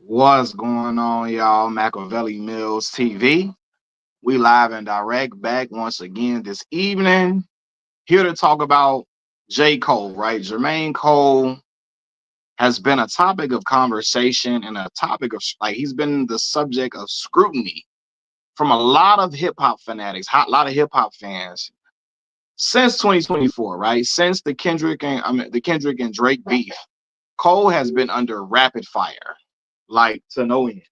What's going on, y'all? Machiavelli Mills TV. We live and direct back once again this evening. Here to talk about J. Cole, right? Jermaine Cole has been a topic of conversation and a topic of like he's been the subject of scrutiny from a lot of hip hop fanatics, a lot of hip hop fans since 2024, right? Since the Kendrick and Drake beef, Cole has been under rapid fire, like to no end.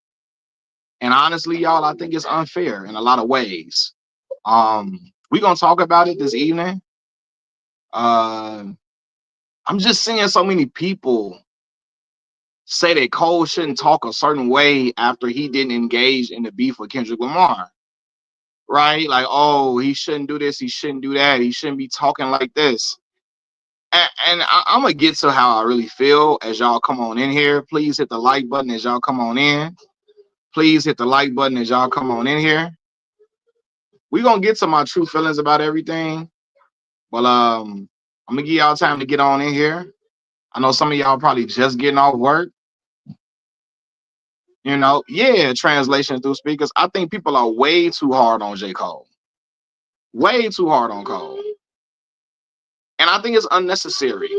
And honestly, y'all, I think it's unfair in a lot of ways. We're gonna talk about it this evening. Uh, I'm just seeing so many people say that Cole shouldn't talk a certain way after he didn't engage in the beef with Kendrick Lamar, right? Like, oh, he shouldn't do this, he shouldn't do that, he shouldn't be talking like this. I'm gonna get to how I really feel as y'all come on in here. Please hit the like button as y'all come on in. Please hit the like button as y'all come on in here. We're gonna get to my true feelings about everything. Well, I'm gonna give y'all time to get on in here. I know some of y'all probably just getting off work. Yeah, translation through speakers. I think people are way too hard on J. Cole. Way too hard on Cole. And I think it's unnecessary.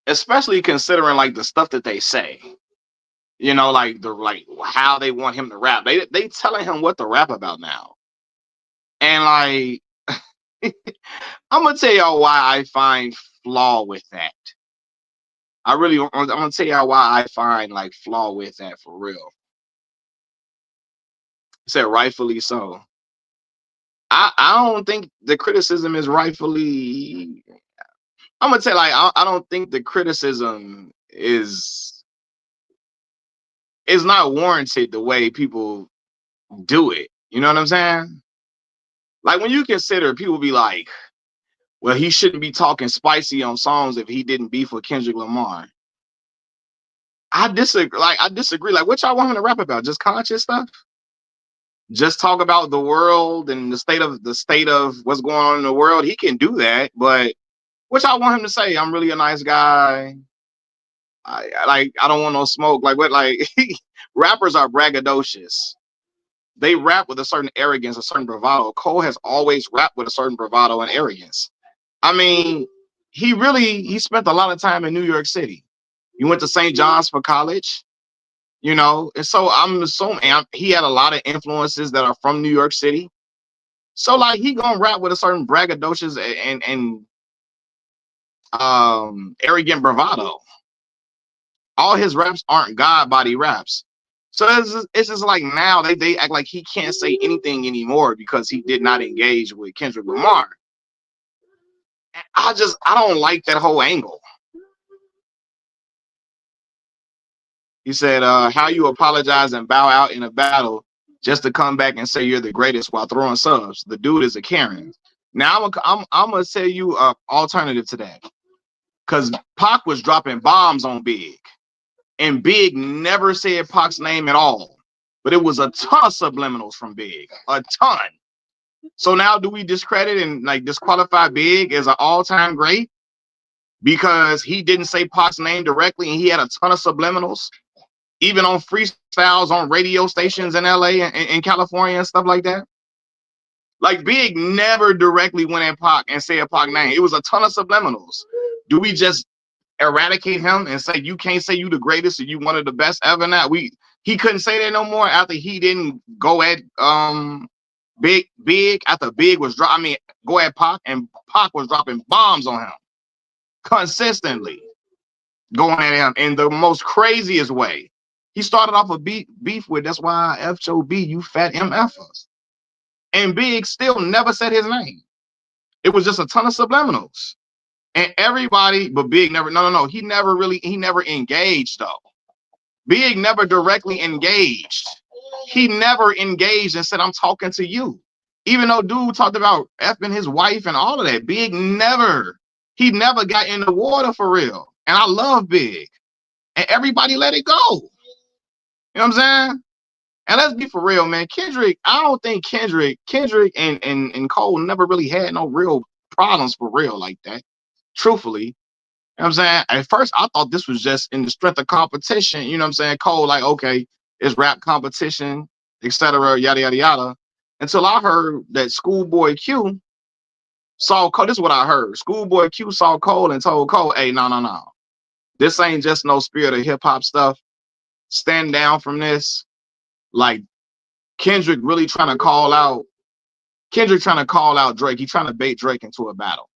Especially considering like the stuff that they say. Like how they want him to rap. They telling him what to rap about now. And like I'm gonna tell y'all why I find flaw with that. I'm gonna tell y'all why I find like flaw with that for real. I said rightfully so. I don't think the criticism is rightfully. I'm gonna tell I don't think the criticism is not warranted the way people do it. You know what I'm saying? Like when you consider people be like, well, he shouldn't be talking spicy on songs if he didn't beef with Kendrick Lamar. I disagree. I disagree. Like, what y'all want him to rap about? Just conscious stuff? Just talk about the world and the state of what's going on in the world. He can do that, but what y'all want him to say? I'm really a nice guy. I don't want no smoke. Like what? Like rappers are braggadocious. They rap with a certain arrogance, a certain bravado. Cole has always rapped with a certain bravado and arrogance. I mean, he spent a lot of time in New York City. He went to St. John's for college. And so I'm assuming he had a lot of influences that are from New York City. So like he gonna rap with a certain braggadocious and arrogant bravado. All his raps aren't God body raps. So it's just like now they act like he can't say anything anymore because he did not engage with Kendrick Lamar. I don't like that whole angle. He said, how you apologize and bow out in a battle just to come back and say you're the greatest while throwing subs. The dude is a Karen. Now I'm gonna tell you an alternative to that. Because Pac was dropping bombs on Big. And Big never said Pac's name at all. But it was a ton of subliminals from Big. A ton. So now do we discredit and like disqualify Big as an all-time great? Because he didn't say Pac's name directly and he had a ton of subliminals? Even on freestyles on radio stations in LA and in California and stuff like that. Like Big never directly went at Pac and said Pac name. It was a ton of subliminals. Do we just eradicate him and say you can't say you the greatest or you one of the best ever? Now he couldn't say that no more after he didn't go at Big after Big was go at Pac and Pac was dropping bombs on him consistently, going at him in the most craziest way. He started off a beef with, that's why I FOB, you fat MFers. And Big still never said his name. It was just a ton of subliminals. And everybody, but Big never, no. He never engaged though. Big never directly engaged. He never engaged and said, I'm talking to you. Even though dude talked about effing his wife and all of that, he never got in the water for real. And I love Big. And everybody let it go. You know what I'm saying? And let's be for real, man. Kendrick, I don't think Kendrick and Cole never really had no real problems for real like that. Truthfully. You know what I'm saying? At first, I thought this was just in the strength of competition. You know what I'm saying? Cole, like, okay, it's rap competition, etc., yada, yada, yada. Until I heard that Schoolboy Q saw Cole. This is what I heard. Schoolboy Q saw Cole and told Cole, hey, no, no, no. This ain't just no spirit of hip hop stuff. Stand down from this. Like, Kendrick really trying to call out, Drake. He trying to bait Drake into a battle.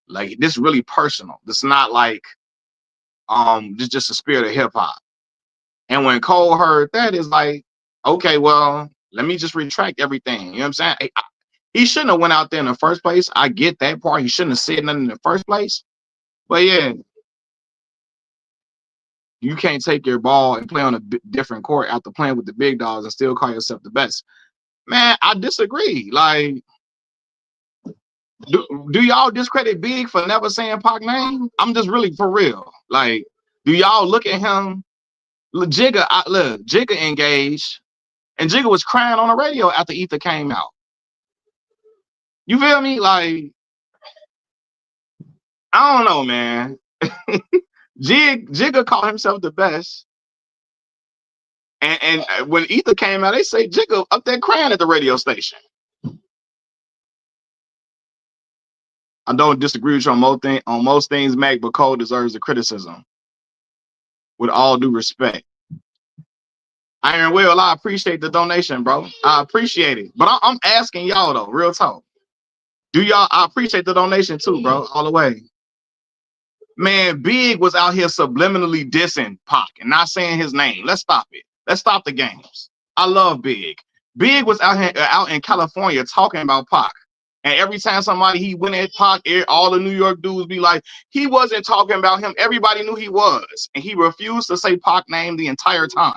Like, this really personal. This not like just the spirit of hip hop. And when Cole heard that, it's like, okay, well, let me just retract everything. You know what I'm saying? He shouldn't have went out there in the first place. I get that part. He shouldn't have said nothing in the first place. But yeah, you can't take your ball and play on a different court after playing with the big dogs and still call yourself the best. Man, I disagree. Like, do y'all discredit Big for never saying Pac name? I'm just really for real. Like, do y'all look at him? Jigga engaged, and Jigga was crying on the radio after Ether came out. You feel me? Like, I don't know, man. Jigga called himself the best. And when Ether came out, they say Jigga up there crying at the radio station. I don't disagree with you on most things, Mac, but Cole deserves the criticism. With all due respect. Iron Will, I appreciate the donation, bro. I appreciate it. But I'm asking y'all, though, real talk. I appreciate the donation, too, bro, all the way. Man, Big was out here subliminally dissing Pac and not saying his name. Let's stop it. Let's stop the games. I love Big. Big was out in California talking about Pac. And every time he went at Pac, all the New York dudes be like, he wasn't talking about him. Everybody knew he was. And he refused to say Pac name the entire time.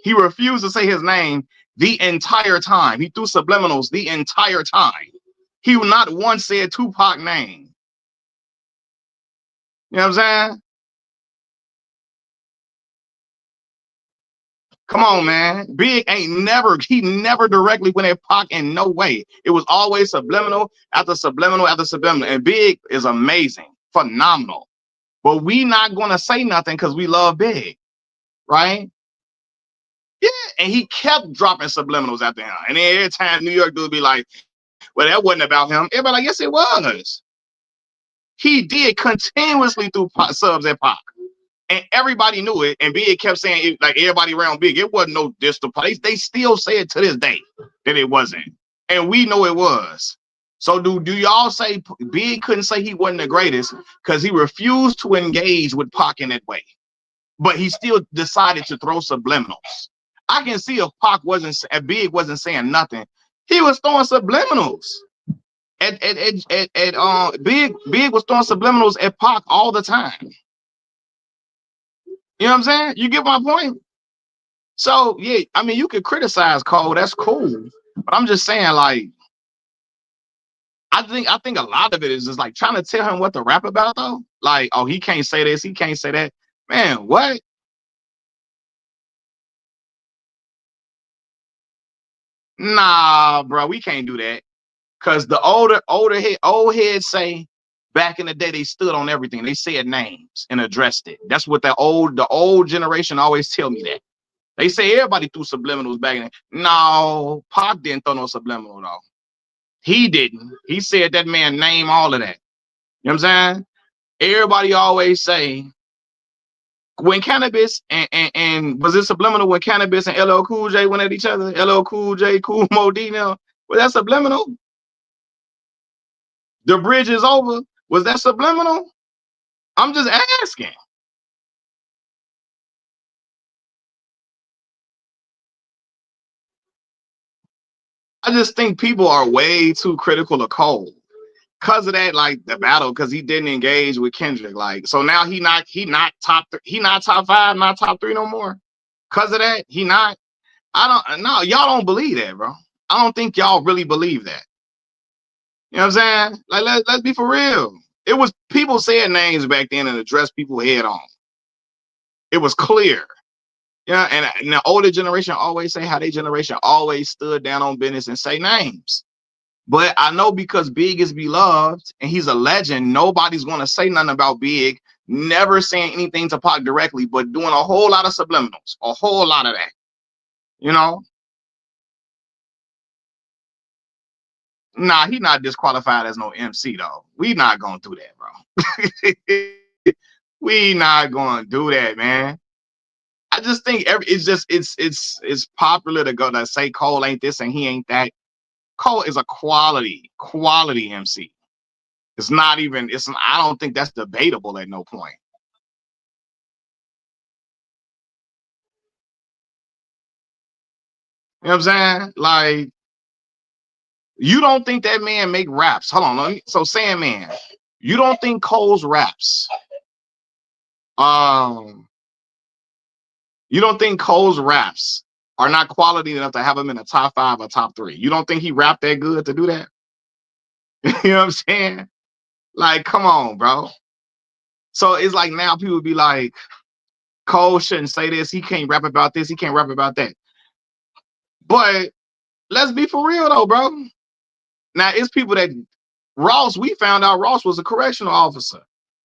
He refused to say his name the entire time. He threw subliminals the entire time. He not once said Tupac name. You know what I'm saying? Come on, man. Big he never directly went at Pac in no way. It was always subliminal after subliminal after subliminal. And Big is amazing, phenomenal. But we not going to say nothing because we love Big, right? Yeah, and he kept dropping subliminals after him. And then every time New York dude be like, well, that wasn't about him. Everybody like, yes, it was. He did continuously through subs at Pac. And everybody knew it, and Big kept saying it, like everybody around Big. It wasn't no diss to Pac. They still say it to this day that it wasn't, and we know it was. So do y'all say Big couldn't say he wasn't the greatest because he refused to engage with Pac in that way, but he still decided to throw subliminals? I can see if Big wasn't saying nothing, he was throwing subliminals. Big was throwing subliminals at Pac all the time. You know what I'm saying? You get my point? So, yeah, I mean, you could criticize Cole. That's cool. But I'm just saying, like, I think a lot of it is just like trying to tell him what to rap about, though. Like, oh, he can't say this. He can't say that. Man, what? Nah, bro, we can't do that. Because the old heads say back in the day, they stood on everything. They said names and addressed it. That's what the old generation always tell me that. They say everybody threw subliminals back in. No, Pac didn't throw no subliminal though. He didn't. He said that man name all of that. You know what I'm saying? Everybody always say when Cannabis and was it subliminal when Cannabis and LL Cool J went at each other? LL Cool J, Cool Mo D now. Was that subliminal? The bridge is over. Was that subliminal? I'm just asking. I just think people are way too critical of Cole. Because of that, like the battle, because he didn't engage with Kendrick. Like, so now he not top 5, not top 3 no more. Because of that, he not. Y'all don't believe that, bro. I don't think y'all really believe that. You know what I'm saying? Like, let's be for real. It was people saying names back then and addressed people head on. It was clear. Yeah, and the older generation always say how their generation always stood down on business and say names. But I know because Big is beloved and he's a legend, nobody's going to say nothing about Big never saying anything to Pac directly, but doing a whole lot of subliminals, a whole lot of that. You know, nah, he not disqualified as no MC though. We not gonna do that, bro. We not gonna do that, man. I just think it's just it's popular to go to say Cole ain't this and he ain't that. Cole is a quality MC. It's not even. I don't think that's debatable at no point. You know what I'm saying? Like, you don't think that man make raps? Hold on. So, Sandman, you don't think Cole's raps? Um, you don't think Cole's raps are not quality enough to have him in the top 5 or top 3? You don't think he rapped that good to do that? You know what I'm saying? Like, come on, bro. So it's like now people be like, Cole shouldn't say this. He can't rap about this. He can't rap about that. But let's be for real though, bro. Now it's people that Ross. We found out Ross was a correctional officer.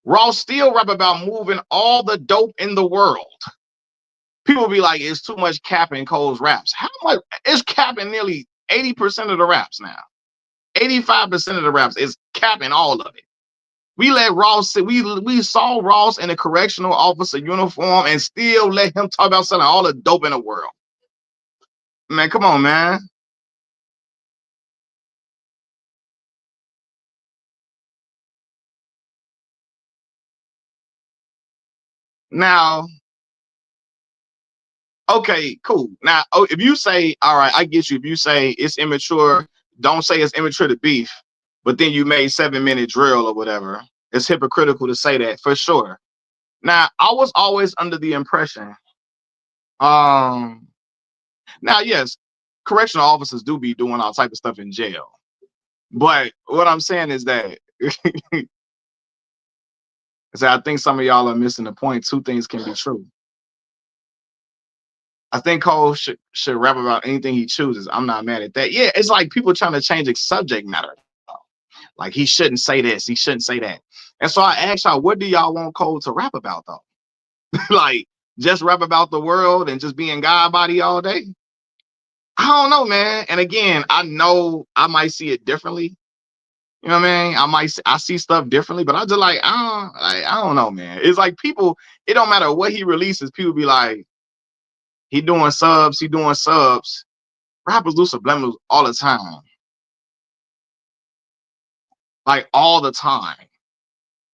Ross still rap about moving all the dope in the world. People be like, it's too much cap in Cole's raps. How much? It's capping nearly 80% of the raps now. 85% of the raps is capping all of it. We let Ross sit. We saw Ross in a correctional officer uniform and still let him talk about selling all the dope in the world. Man, come on, man. Now, okay, cool. Now, if you say, all right, I get you. If you say it's immature, don't say it's immature to beef, but then you made 7-minute drill or whatever. It's hypocritical to say that for sure. Now, I was always under the impression, um, now, yes, correctional officers do be doing all type of stuff in jail. But what I'm saying is that so I think some of y'all are missing the point. Two things can be true. I think Cole should rap about anything he chooses. I'm not mad at that. Yeah, it's like people trying to change the subject matter. Like he shouldn't say this, he shouldn't say that. And so I asked y'all, what do y'all want Cole to rap about though? Like just rap about the world and just being God body all day? I don't know, man. And again, I know I might see it differently. You know what I mean? I see stuff differently, but I just I don't know, man. It's like people, it don't matter what he releases, people be like, he doing subs. Rappers do subliminals all the time. Like all the time.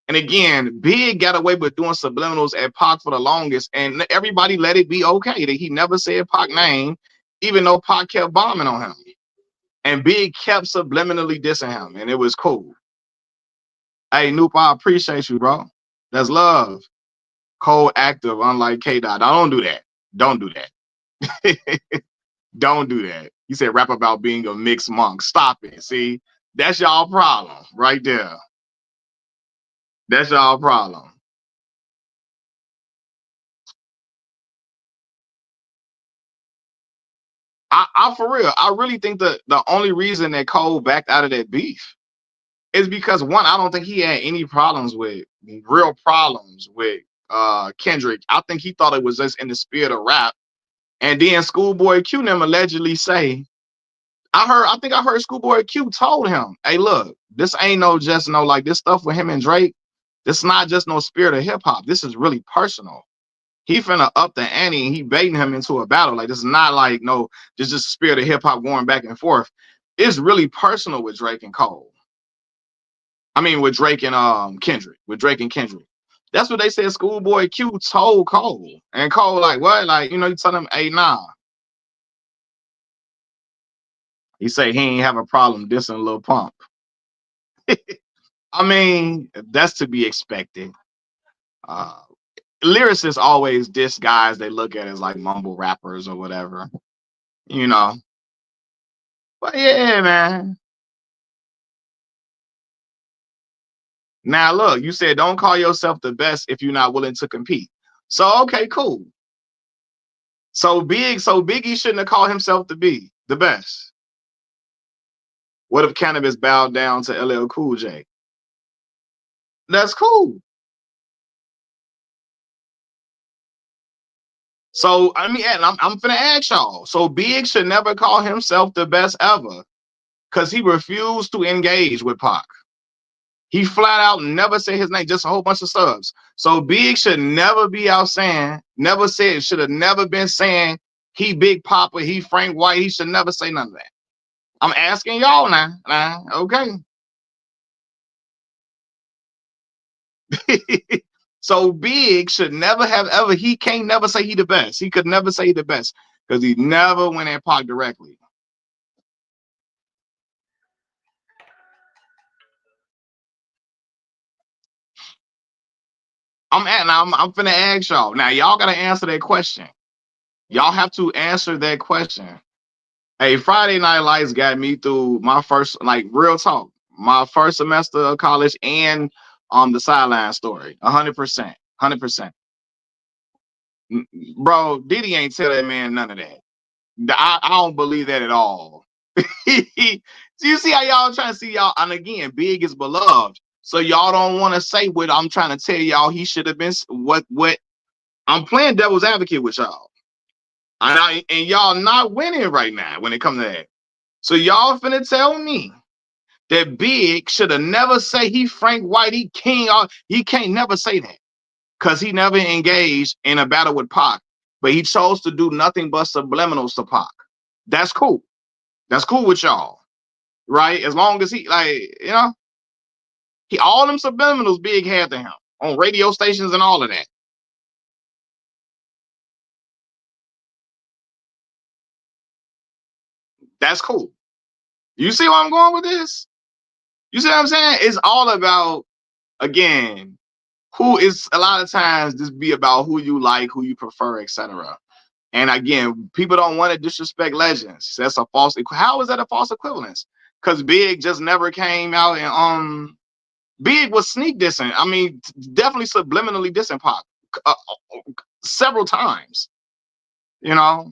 And again, Big got away with doing subliminals at Pac for the longest, and everybody let it be okay that he never said Pac name, even though Pac kept bombing on him. And Big kept subliminally dissing him, and it was cool. Hey, Noop, I appreciate you, bro. That's love. Cold active, unlike K Dot. Don't do that. Don't do that. Don't do that. You said rap about being a mixed monk. Stop it. See, that's y'all problem right there. That's y'all problem. I for real, I really think the only reason that Cole backed out of that beef is because one, I don't think he had any problems with real problems with Kendrick. I think he thought it was just in the spirit of rap. And then Schoolboy Q them allegedly say, I think I heard Schoolboy Q told him, hey, look, this ain't no just no like this stuff with him and Drake. This not just no spirit of hip hop. This is really personal. He finna up the ante and he baiting him into a battle. Like this is not like no, just spirit of hip hop going back and forth. It's really personal with Drake and Cole. I mean with Drake and Kendrick. With Drake and Kendrick. That's what they said Schoolboy Q told Cole. And Cole, like, what? Like, you tell him, hey, nah. He say he ain't have a problem dissing Lil Pump. I mean, that's to be expected. Uh lyricists always diss guys they look at as like mumble rappers or whatever, you know. But yeah, man. Now look, you said don't call yourself the best if you're not willing to compete. So okay, cool. So Biggie shouldn't have called himself to be the best. What if Cannabis bowed down to LL Cool J? That's cool. So I mean, and I'm finna ask y'all. So Big should never call himself the best ever because he refused to engage with Pac. He flat out never said his name, just a whole bunch of subs. So Big should never be out saying, never said, should have never been saying he Big Papa, he Frank White. He should never say none of that. I'm asking y'all now. Okay. So Big should never have ever, he can't never say he the best. He could never say he the best because he never went at Pac directly. I'm finna ask y'all. Now y'all gotta answer that question. Y'all have to answer that question. Hey, Friday Night Lights got me through my first, like, real talk, my first semester of college and the sideline story. 100%. 100%. Bro, Diddy ain't tell that man none of that. I don't believe that at all. So you see how y'all trying to see y'all, and again, Big is beloved. So y'all don't want to say what I'm trying to tell y'all he should have been what I'm playing devil's advocate with y'all. And y'all not winning right now when it comes to that. So y'all finna tell me that Big should have never say he Frank White, he king. He can't never say that because he never engaged in a battle with Pac, but he chose to do nothing but subliminals to Pac. That's cool. That's cool with y'all, right? As long as he, like, he all them subliminals Big had to him on radio stations and all of that. That's cool. You see where I'm going with this? You see what I'm saying? It's all about, again, who is, a lot of times this be about who you like, who you prefer, etc. And again, people don't want to disrespect legends. That's a false. How is that a false equivalence? Because Big just never came out and Big was sneak dissing. I mean, definitely subliminally dissing Pac several times. You know,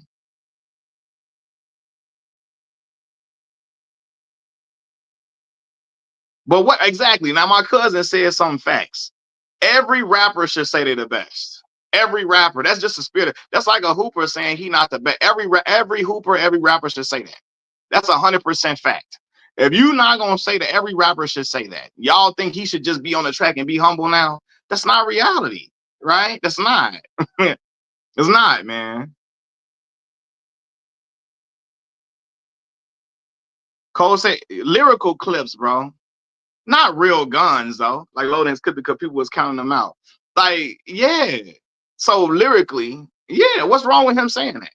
but what exactly? Now, my cousin said some facts. Every rapper should say they're the best. Every rapper. That's just a spirit. That's like a hooper saying he not the best. Every hooper, every rapper should say that. That's 100% fact. If you not gonna say that, every rapper should say that. Y'all think he should just be on the track and be humble now? That's not reality, right? That's not. It's not, man. Cole said lyrical clips, bro. Not real guns though. Like Loden's could, because people was counting them out. Like, yeah. So lyrically, yeah. What's wrong with him saying that?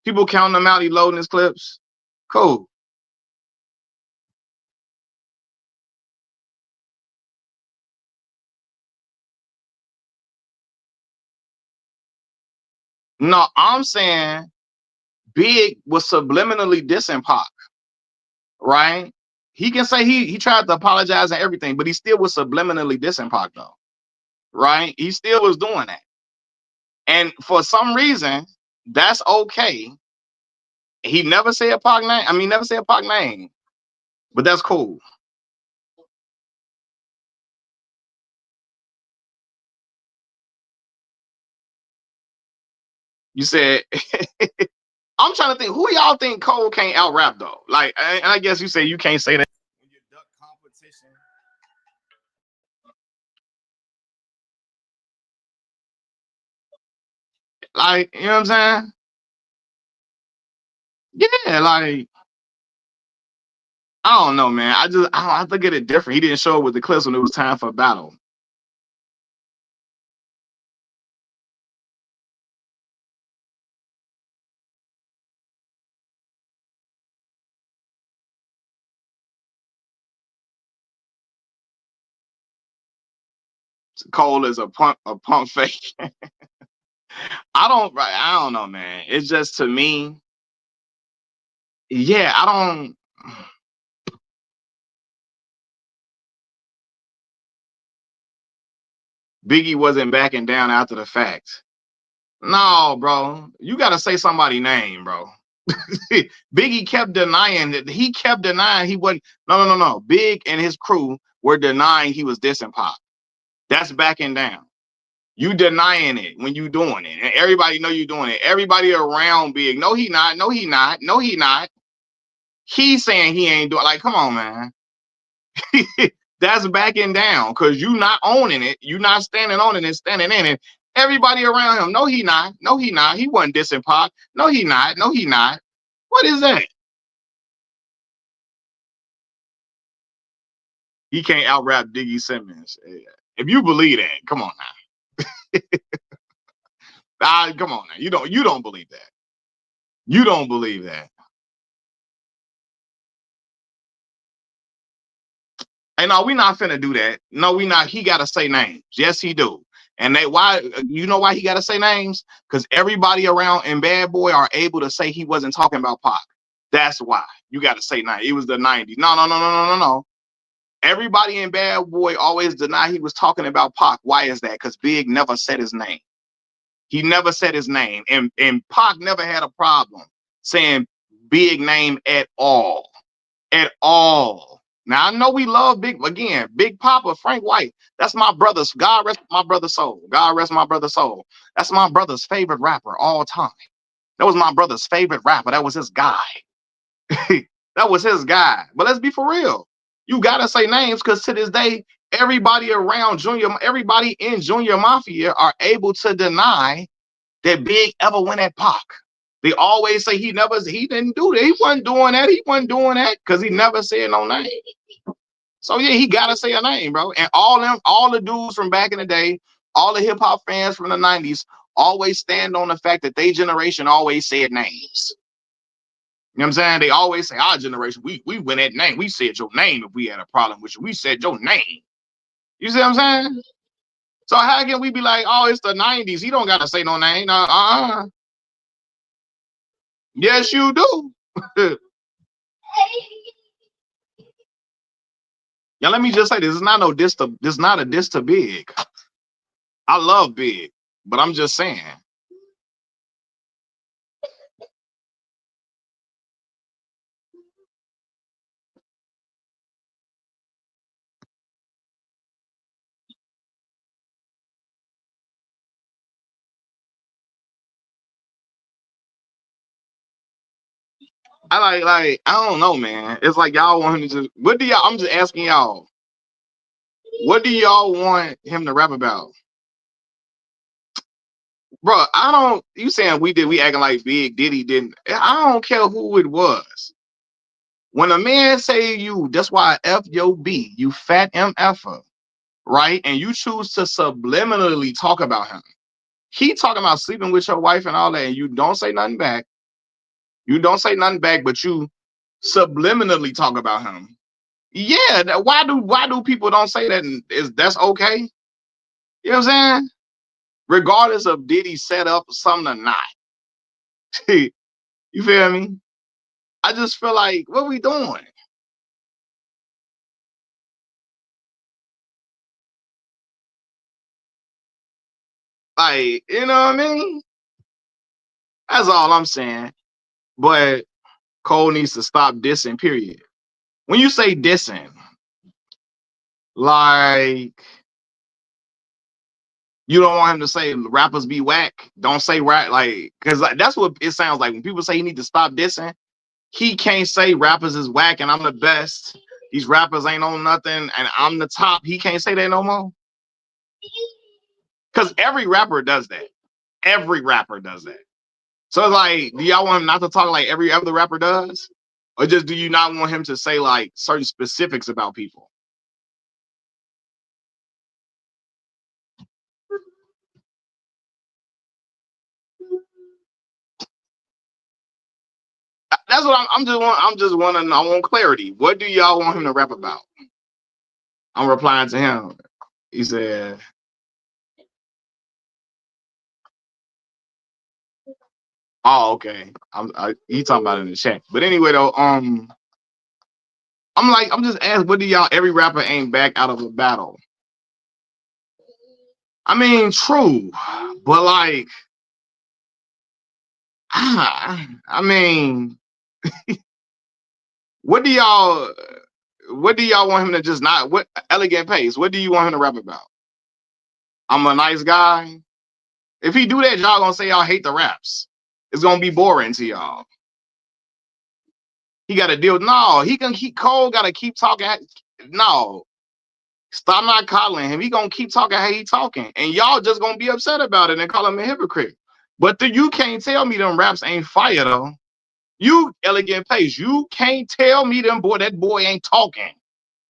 People counting them out. He loading his clips. Cool. No, I'm saying Big was subliminally dissing Pac, right? He can say he tried to apologize and everything, but he still was subliminally dissing Pac though, right? He still was doing that. And for some reason, that's okay. He never said Pac name. I mean, never said Pac name, but that's cool. You said, I'm trying to think, who y'all think Cole can't out rap though? Like, and I guess you say you can't say that when you duck competition. Like, you know what I'm saying? Yeah, like, I don't know, man. I have to get it different. He didn't show up with the clips when it was time for a battle. Cole is a pump fake. I don't know, man. It's just, to me, yeah, I don't. Biggie wasn't backing down after the fact. No, bro. You gotta say somebody's name, bro. Biggie kept denying that he kept denying he wasn't. No, no, no, no. Big and his crew were denying he was dissing Pop. That's backing down. You denying it when you doing it, and everybody know you doing it. Everybody around Big, no, he not, no, he not, no, he not. He's saying he ain't doing. Like, come on, man. That's backing down because you not owning it. You not standing on it and standing in it. Everybody around him, no, he not, no, he not. He wasn't dissing Pac. No, he not, no, he not. What is that? He can't out rap Diggy Simmons. If you believe that, come on now. Come on now. You don't believe that. You don't believe that. Hey, no, we not finna do that. No, we not. He gotta say names. Yes, he do. And they why you know why he gotta say names? Because everybody around in Bad Boy are able to say he wasn't talking about Pac. That's why you gotta say names. It was the 90s. No, no, no, no, no, no, no. Everybody in Bad Boy always deny he was talking about Pac. Why is that? Because Big never said his name. He never said his name. And Pac never had a problem saying Big name at all. At all. Now I know we love Big Papa, Frank White. That's my brother's. God rest my brother's soul. God rest my brother's soul. That's my brother's favorite rapper all time. That was my brother's favorite rapper. That was his guy. That was his guy. But let's be for real. You gotta say names because to this day, everybody around Junior, everybody in Junior Mafia are able to deny that Big ever went at Pac. They always say he didn't do that. He wasn't doing that. He wasn't doing that because he never said no name. So yeah, he gotta say a name, bro. And all the dudes from back in the day, all the hip hop fans from the 90s always stand on the fact that they generation always said names. You know what I'm saying? They always say our generation, we went at name. We said your name if we had a problem with you. We said your name. You see what I'm saying? So how can we be like, oh, it's the 90s? He don't gotta say no name. Yes, you do. Yeah, let me just say this is not no diss to this is not a diss to Big. I love Big, but I'm just saying. I don't know, man. It's like y'all want him to just what do y'all I'm just asking y'all, what do y'all want him to rap about? Bro, I don't you saying we acting like Big Diddy didn't. I don't care who it was. When a man say you, that's why I F your B, you fat MFer, right? And you choose to subliminally talk about him. He talking about sleeping with your wife and all that, and you don't say nothing back. You don't say nothing back, but you subliminally talk about him. Yeah, why do people don't say that? And is that's okay? You know what I'm saying? Regardless of did he set up something or not. You feel me? I just feel like what we doing? Like, you know what I mean? That's all I'm saying. But Cole needs to stop dissing, period. When you say dissing, like you don't want him to say rappers be whack. Don't say rap like because like, that's what it sounds like when people say he need to stop dissing. He can't say rappers is whack and I'm the best. These rappers ain't on nothing and I'm the top. He can't say that no more. Because every rapper does that. Every rapper does that. So it's like, do y'all want him not to talk like every other rapper does? Or just do you not want him to say like certain specifics about people? That's what I'm just wanting. I want clarity. What do y'all want him to rap about? I'm replying to him. He said, "Oh, okay." He talking about it in the chat. But anyway, though, I'm just asking, what do y'all? Every rapper ain't back out of a battle. I mean, true, but like, I mean, what do y'all? What do y'all want him to just not? What elegant pace? What do you want him to rap about? I'm a nice guy. If he do that, y'all gonna say y'all hate the raps. It's gonna be boring to y'all. He got to deal. No, he can keep Cole. Got to keep talking. No, stop not coddling him. He gonna keep talking how he talking, and y'all just gonna be upset about it and call him a hypocrite. But you can't tell me them raps ain't fire though. You elegant pace. You can't tell me that boy ain't talking.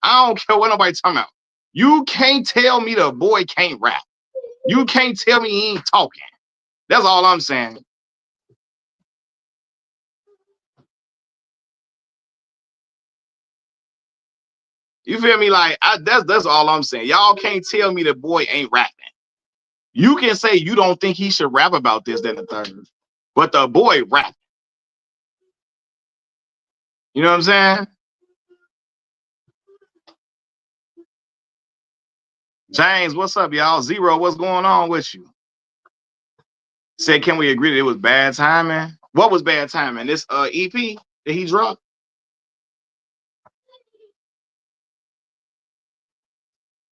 I don't care what nobody talking about. You can't tell me the boy can't rap. You can't tell me he ain't talking. That's all I'm saying. You feel me? Like that's all I'm saying. Y'all can't tell me the boy ain't rapping. You can say you don't think he should rap about this, then the third, but the boy rap. You know what I'm saying? James, what's up, y'all? Zero, what's going on with you? Said, can we agree that it was bad timing? What was bad timing? This EP that he dropped?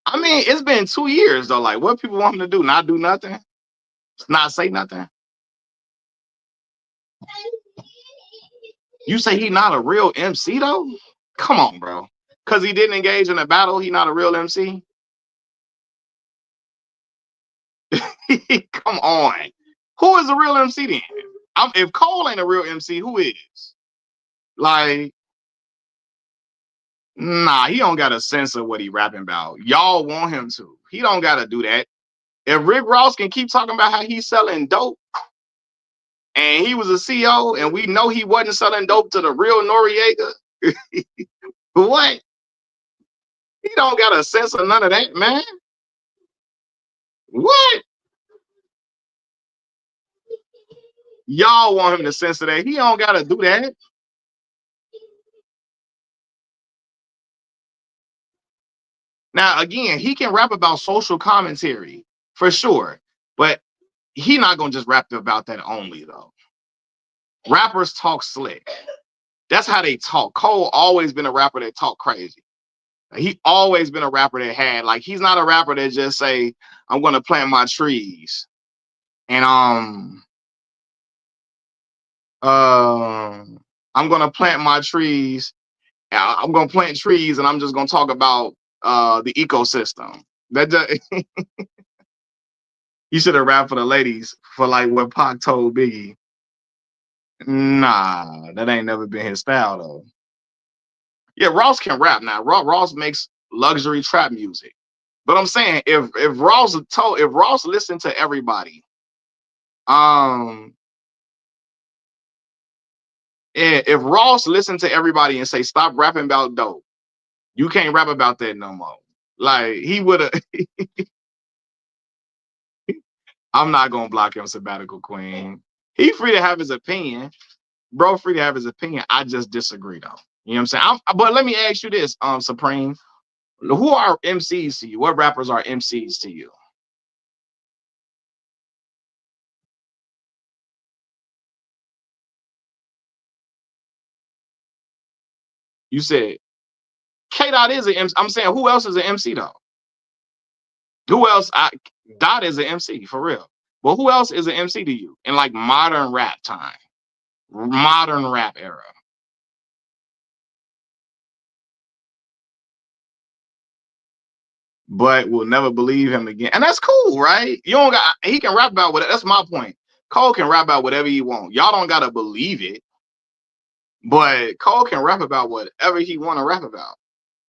I mean, it's been 2 years though. Like, what people want him to do? Not do nothing? Not say nothing? You say he not a real MC though? Come on, bro. Because he didn't engage in a battle, he not a real MC? Come on. Who is a real MC then? If Cole ain't a real MC, who is? Like, nah, he don't got a sense of what he rapping about. Y'all want him to. He don't got to do that. If Rick Ross can keep talking about how he's selling dope and he was a CEO and we know he wasn't selling dope to the real Noriega, what? He don't got a sense of none of that, man. What? Y'all want him to censor that. He don't got to do that. Now, again, he can rap about social commentary for sure, but he not going to just rap about that only, though. Rappers talk slick. That's how they talk. Cole always been a rapper that talk crazy. He always been a rapper that had, like, he's not a rapper that just say, I'm going to plant my trees. And I'm going to plant my trees. I'm going to plant trees and I'm just going to talk about the ecosystem. That just, you should have rapped for the ladies for like what Pac told Biggie. Nah, that ain't never been his style though. Yeah, Ross can rap now. Ross makes luxury trap music. But I'm saying if Ross listened to everybody, um, if Ross listened to everybody and say stop rapping about dope, you can't rap about that no more. Like he would have. I'm not gonna block him, sabbatical queen. He free to have his opinion, bro. Free to have his opinion. I just disagree though. You know what I'm saying? But let me ask you this, Supreme. Who are MCs to you? What rappers are MCs to you? You said K Dot is an MC. I'm saying who else is an MC though? Who else? Dot is an MC for real. But who else is an MC to you in like modern rap time, modern rap era? But we'll never believe him again, and that's cool, right? You don't got. He can rap about whatever. That's my point. Cole can rap about whatever he want. Y'all don't gotta believe it, but Cole can rap about whatever he want to rap about.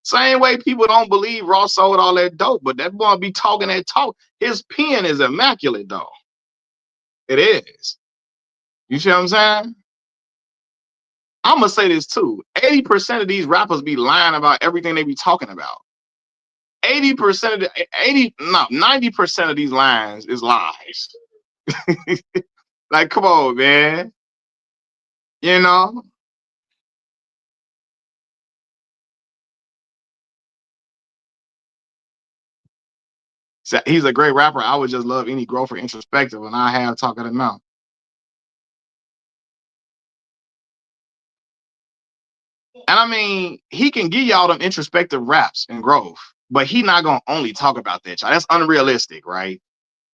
Same way people don't believe Ross sold all that dope, but that boy be talking that talk. His pen is immaculate, though. It is. You see what I'm saying? I'm gonna say this too. 80% of these rappers be lying about everything they be talking about. 80% of the 80, no, 90% of these lines is lies. Like, come on, man. You know? So he's a great rapper. I would just love any growth or introspective, and I have talk of the mouth. And I mean, he can give y'all them introspective raps and growth. but he not gonna only talk about that, y'all. That's unrealistic, right?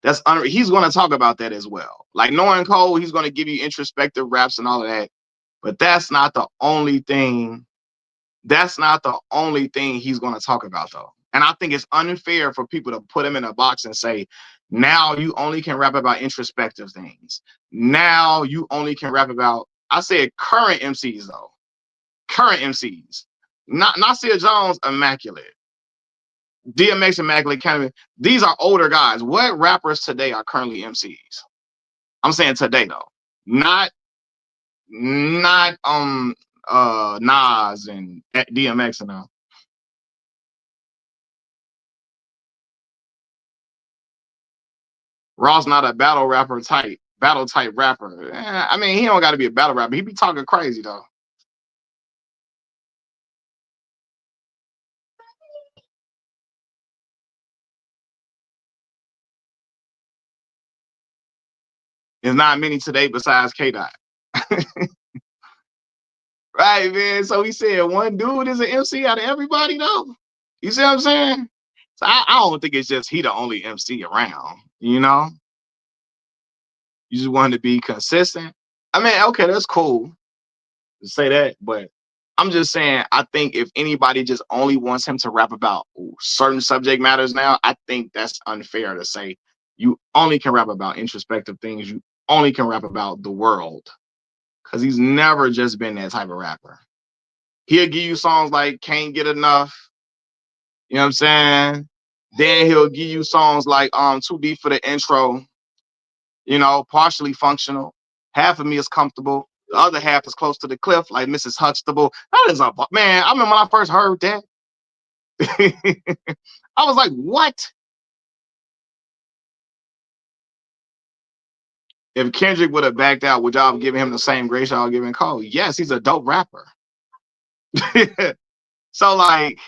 He's gonna talk about that as well. Like knowing Cole, he's gonna give you introspective raps and all of that. But that's not the only thing. That's not the only thing he's gonna talk about though. And I think it's unfair for people to put him in a box and say, now you only can rap about introspective things. Now you only can rap about, I said current MCs though. Current MCs. Not Nasir Jones, immaculate. DMX immaculate kind of, these are older guys. What rappers today are currently MCs? I'm saying today though. Not not Nas and DMX and all. Ross not a battle type rapper. I mean, he don't got to be a battle rapper. He be talking crazy though. There's not many today besides K Dot. Right, man. So he said one dude is an MC out of everybody though. You see what I'm saying? So I don't think it's just he the only MC around. You know, you just wanted to be consistent. I mean, okay, that's cool to say that, but I'm just saying, I think if anybody just only wants him to rap about certain subject matters now, I think that's unfair to say you only can rap about introspective things. You only can rap about the world because he's never just been that type of rapper. He'll give you songs like Can't Get Enough. You know what I'm saying? Then he'll give you songs like Too Deep for the Intro, you know, Partially Functional. Half of me is comfortable. The other half is close to the cliff, like Mrs. Huxtable. That is a man. I remember when I first heard that. I was like, what? If Kendrick would have backed out, would y'all have given him the same grace y'all giving Cole? Yes, he's a dope rapper. So like,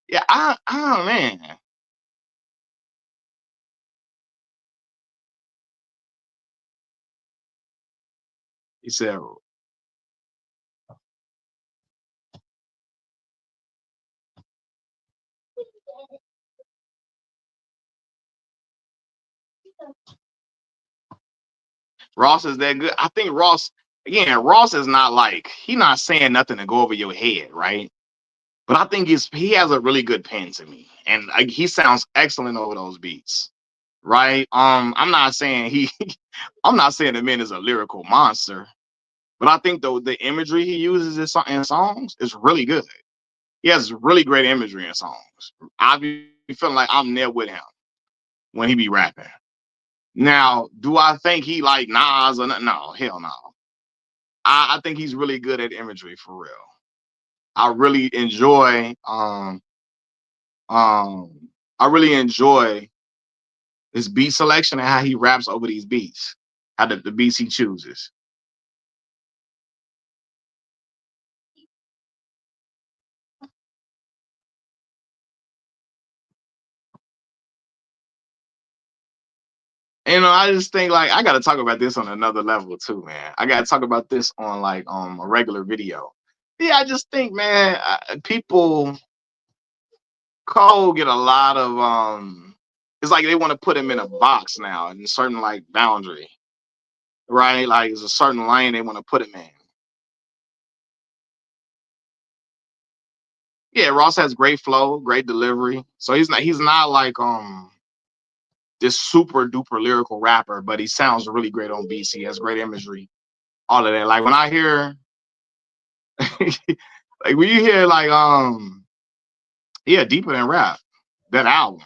yeah, oh man. He said Ross is that good. I think Ross, again, Ross is not like, he not saying nothing to go over your head, right? But I think he has a really good pen to me. And like, he sounds excellent over those beats. Right. I'm not saying I'm not saying the man is a lyrical monster, but I think though the imagery he uses in songs is really good. He has really great imagery in songs. I be feeling like I'm there with him when he be rapping. Now, do I think he like Nas or not? No, hell no. I think he's really good at imagery for real. I really enjoy um I really enjoy his beat selection and how he raps over these beats, how the beats he chooses. You know, I just think like I gotta talk about this on another level too, man. I gotta talk about this on like a regular video. Yeah, I just think, man, people Cole get a lot of it's like they want to put him in a box now in a certain like boundary, right? Like it's a certain lane they want to put him in. Yeah, Ross has great flow, great delivery. So he's not like this super duper lyrical rapper, but he sounds really great on beats. He has great imagery, all of that. Like when I hear like when you hear like yeah, deeper than rap, that album.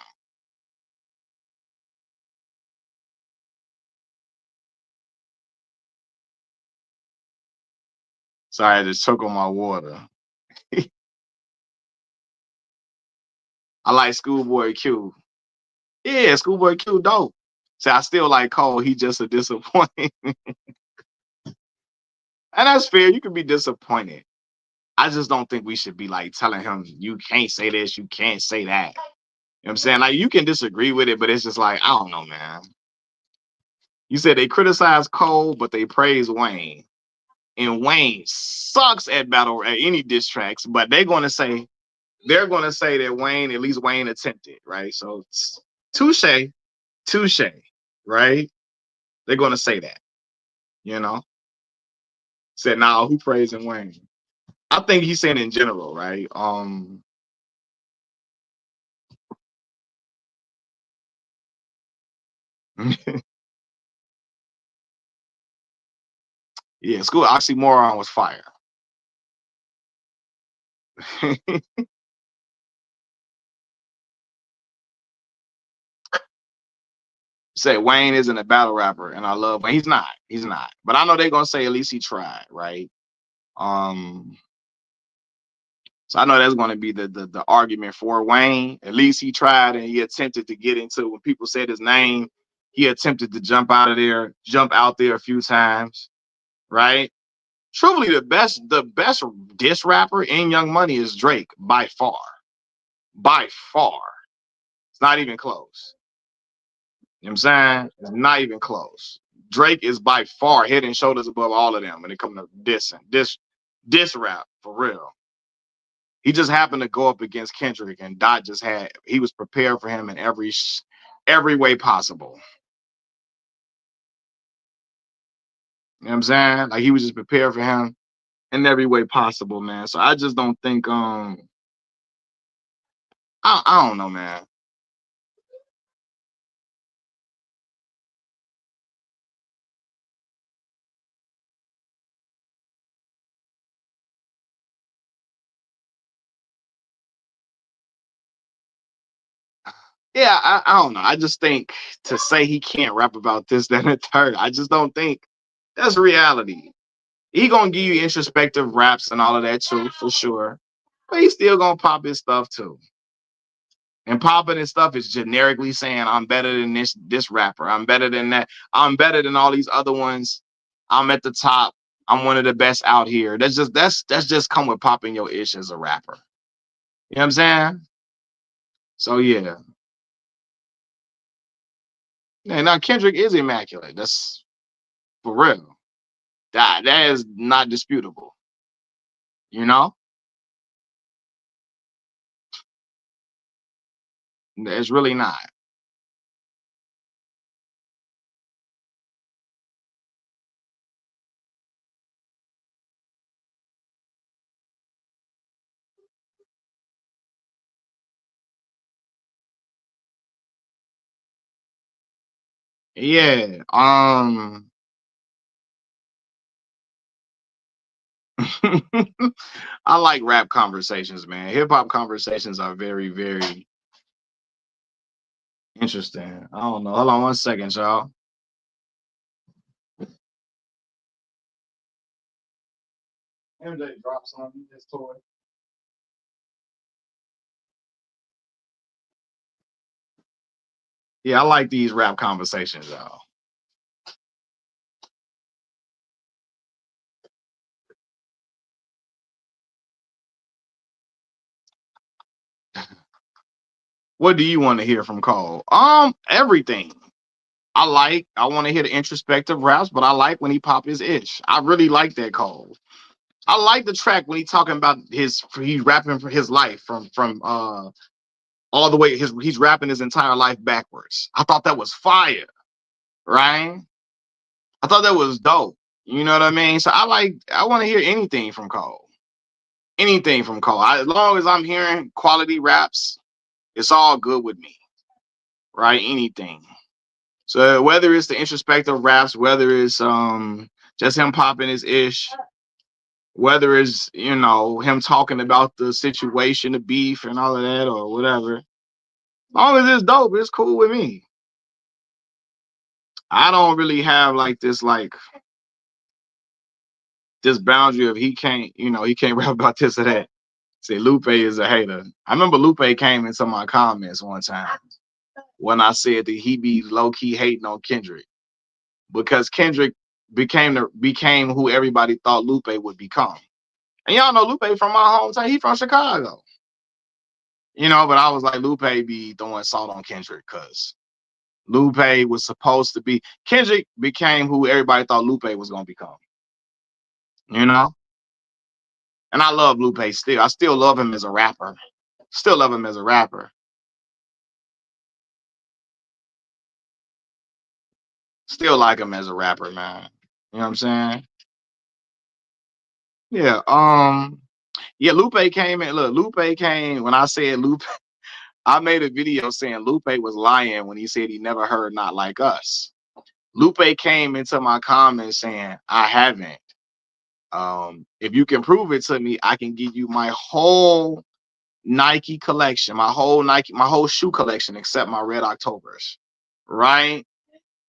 Sorry, I just took on my water. I like Schoolboy Q. Yeah, Schoolboy Q dope. So I still like Cole. He just a disappointment. And that's fair. You can be disappointed. I just don't think we should be like telling him you can't say this, you can't say that. You know what I'm saying? Like you can disagree with it, but it's just like, I don't know, man. You said they criticize Cole, but they praise Wayne. And Wayne sucks at battle at any diss tracks, but they're gonna say they're gonna say that Wayne, at least Wayne attempted, right? So touche, touche, right? They're gonna say that, you know. Said, nah, who praising Wayne? I think he's saying in general, right? Yeah, School Oxymoron was fire. Say Wayne isn't a battle rapper, and I love Wayne. He's not. He's not. But I know they're gonna say at least he tried, right? Um, so I know that's gonna be the argument for Wayne. At least he tried and he attempted to get into when people said his name, he attempted to jump out there a few times, right? Truly the best diss rapper in Young Money is Drake by far. By far. It's not even close. You know what I'm saying? It's not even close. Drake is by far head and shoulders above all of them when it comes to dissing. Diss rap for real. He just happened to go up against Kendrick, and Dot just he was prepared for him in every way possible. You know what I'm saying? Like he was just prepared for him in every way possible, man. So I just don't think I don't know, man. Yeah, I don't know. I just think to say he can't rap about this, that, and the third, I just don't think that's reality. He gonna give you introspective raps and all of that too, for sure. But he's still gonna pop his stuff too. And popping his stuff is generically saying, I'm better than this rapper. I'm better than that. I'm better than all these other ones. I'm at the top. I'm one of the best out here. That's just come with popping your ish as a rapper. You know what I'm saying? So yeah. Yeah, now Kendrick is immaculate. That's for real. That is not disputable. You know? It's really not. Yeah. I like rap conversations, man. Hip hop conversations are very, very interesting. I don't know. Hold on one second, y'all. MJ dropped something. His toy. Yeah, I like these rap conversations, y'all. What do you want to hear from Cole? Everything. I want to hear the introspective raps, but I like when he pop his ish. I really like that Cole. I like the track when he talking about he's rapping for his life from all the way he's rapping his entire life backwards. I thought that was fire, right? I thought that was dope. You know what I mean? So I want to hear anything from Cole. Anything from Cole. As long as I'm hearing quality raps, it's all good with me, right? Anything. So whether it's the introspective raps, whether it's just him popping his ish, whether it's him talking about the situation, the beef, and all of that, or whatever. As long as it's dope, it's cool with me. I don't really have this boundary of he can't rap about this or that. Say Lupe is a hater. I remember Lupe came into my comments one time when I said that he be low key hating on Kendrick because Kendrick became who everybody thought Lupe would become. And y'all know Lupe from my hometown. He from Chicago. But I was like, Lupe be throwing salt on Kendrick because Lupe was supposed to be Kendrick became who everybody thought Lupe was gonna become. You know? And I love Lupe still. I still love him as a rapper. Still love him as a rapper. Still like him as a rapper, man. You know what I'm saying? Yeah. Yeah, Lupe came in. Look, Lupe came when I said Lupe. I made a video saying Lupe was lying when he said he never heard Not Like Us. Lupe came into my comments saying, I haven't. If you can prove it to me, I can give you my whole Nike collection, my whole shoe collection, except my Red Octobers. Right?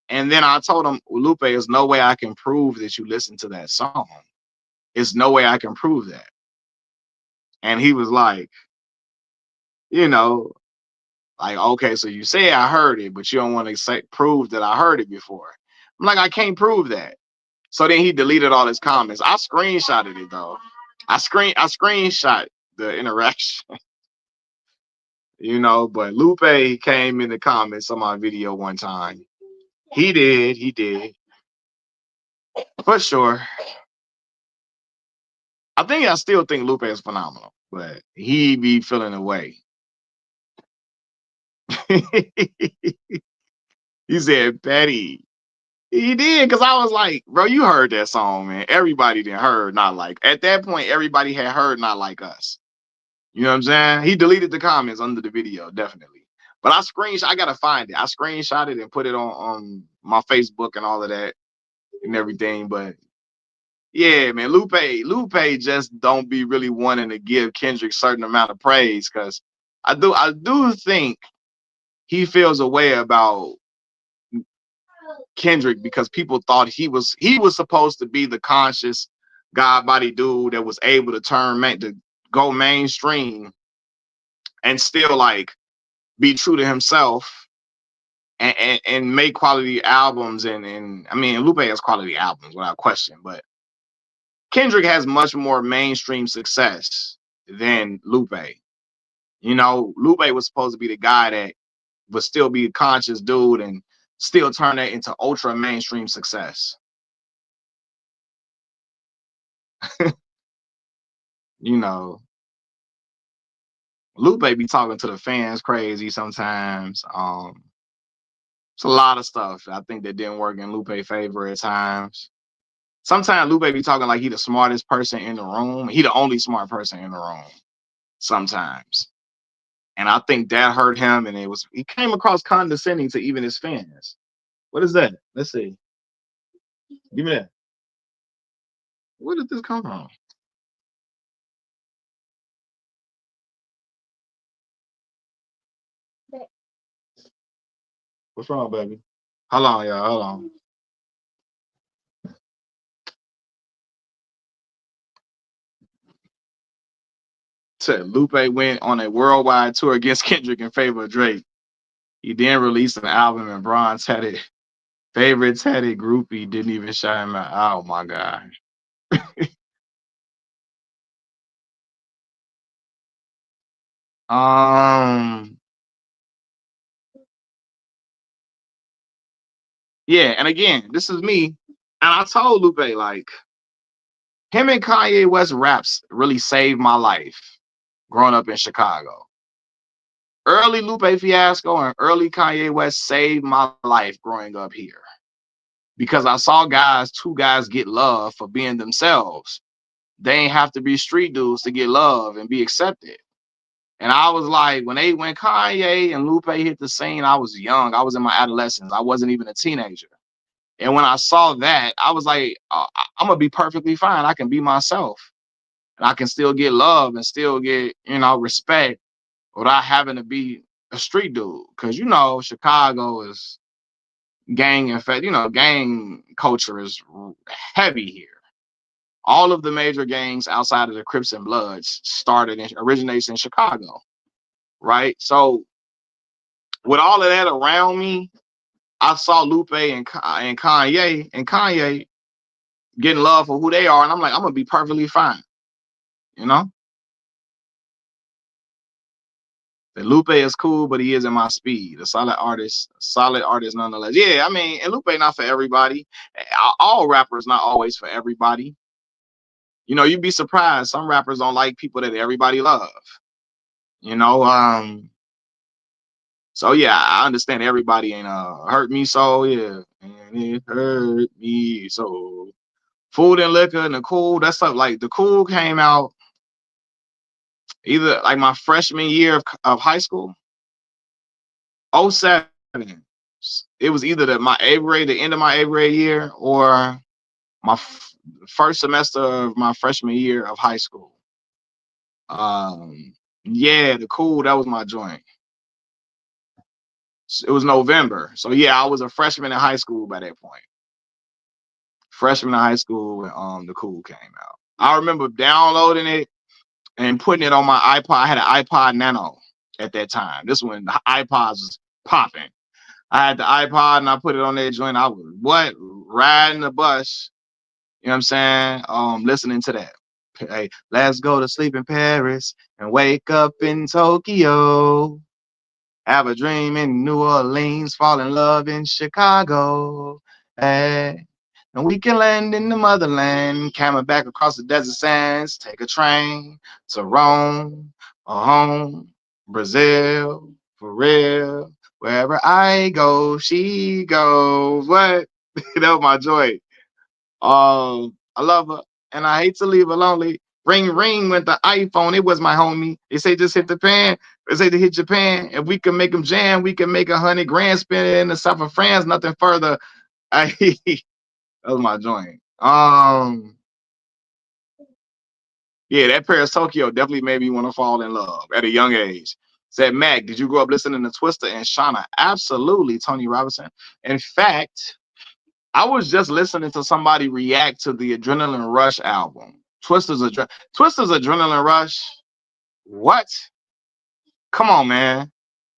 And then I told him, Lupe, there's no way I can prove that you listened to that song. There's no way I can prove that. And he was like, you know, like, okay, so you say I heard it, but you don't want to say prove that I heard it before. I'm like, I can't prove that. So then he deleted all his comments. I screenshotted it though. I screenshot the interaction, but Lupe came in the comments on my video one time. He did. For sure. I still think Lupe is phenomenal, but he be feeling away. He said Petty. He did, because I was like, bro, you heard that song, man. Everybody didn't heard Not Like. At that point, everybody had heard Not Like Us. You know what I'm saying? He deleted the comments under the video, definitely. But I gotta find it. I screenshot it and put it on my Facebook and all of that and everything. But yeah, man, Lupe just don't be really wanting to give Kendrick certain amount of praise, because I do think he feels a way about Kendrick, because people thought he was supposed to be the conscious God body dude that was able to to go mainstream and still like be true to himself and make quality albums, and I mean Lupe has quality albums without question, but Kendrick has much more mainstream success than Lupe. Lupe was supposed to be the guy that would still be a conscious dude and still turn that into ultra mainstream success. you know, Lupe be talking to the fans crazy sometimes. It's a lot of stuff I think that didn't work in Lupe's favor at times. Sometimes Lupe be talking like he the smartest person in the room. He the only smart person in the room sometimes. And I think that hurt him, and he came across condescending to even his fans. What is that? Let's see. Give me that. Where did this come from? What's wrong, baby? Hold on, y'all. Hold on. Said Lupe went on a worldwide tour against Kendrick in favor of Drake. He then released an album, and Bron's had it. Favorites had it. Groupie didn't even shout him out. Oh my god. Um. Yeah, and again, this is me, and I told Lupe like him and Kanye West raps really saved my life growing up in Chicago. Early Lupe Fiasco and early Kanye West saved my life growing up here, because I saw two guys get love for being themselves. They ain't have to be street dudes to get love and be accepted. And I was like, when Kanye and Lupe hit the scene, I was young. I was in my adolescence. I wasn't even a teenager. And when I saw that, I was like, I'm gonna be perfectly fine. I can be myself, and I can still get love and still get respect without having to be a street dude. Because Chicago is gang culture is heavy here. All of the major gangs outside of the Crips and Bloods originates in Chicago, right? So with all of that around me, I saw Lupe and Kanye getting love for who they are, and I'm like, I'm gonna be perfectly fine, you know. The Lupe is cool, but he isn't my speed. A solid artist nonetheless. Yeah, I mean, and Lupe not for everybody. All rappers not always for everybody. You'd be surprised. Some rappers don't like people that everybody love. You know, so yeah, I understand everybody ain't hurt me so, yeah. And it hurt me so. Food and Liquor and the Cool, that's stuff like the Cool came out either like my freshman year of high school, '07. It was either my eighth grade, the end of my eighth grade year, or my first semester of my freshman year of high school. Yeah, the Cool, that was my joint. It was November. So yeah, I was a freshman in high school by that point. Freshman in high school when the Cool came out. I remember downloading it and putting it on my iPod. I had an iPod Nano at that time. This when the iPods was popping. I had the iPod and I put it on that joint. I was riding the bus. You know what I'm saying? Listening to that. Hey, let's go to sleep in Paris and wake up in Tokyo. Have a dream in New Orleans, fall in love in Chicago. Hey, and we can land in the motherland, camel back across the desert sands, take a train to Rome or home, Brazil, for real. Wherever I go, she goes. What? That was my joy. I love her, and I hate to leave her lonely. Ring, ring with the iPhone. It was my homie. They say just hit the pan. They say to hit Japan. If we can make them jam, we can make 100 grand spending in the south of France. Nothing further. That was my joint. Yeah, that Paris Tokyo definitely made me want to fall in love at a young age. Said Mac, did you grow up listening to Twister and Shauna? Absolutely, Tony Robinson. In fact, I was just listening to somebody react to the Adrenaline Rush album. Twister's Adrenaline Rush. What? Come on, man.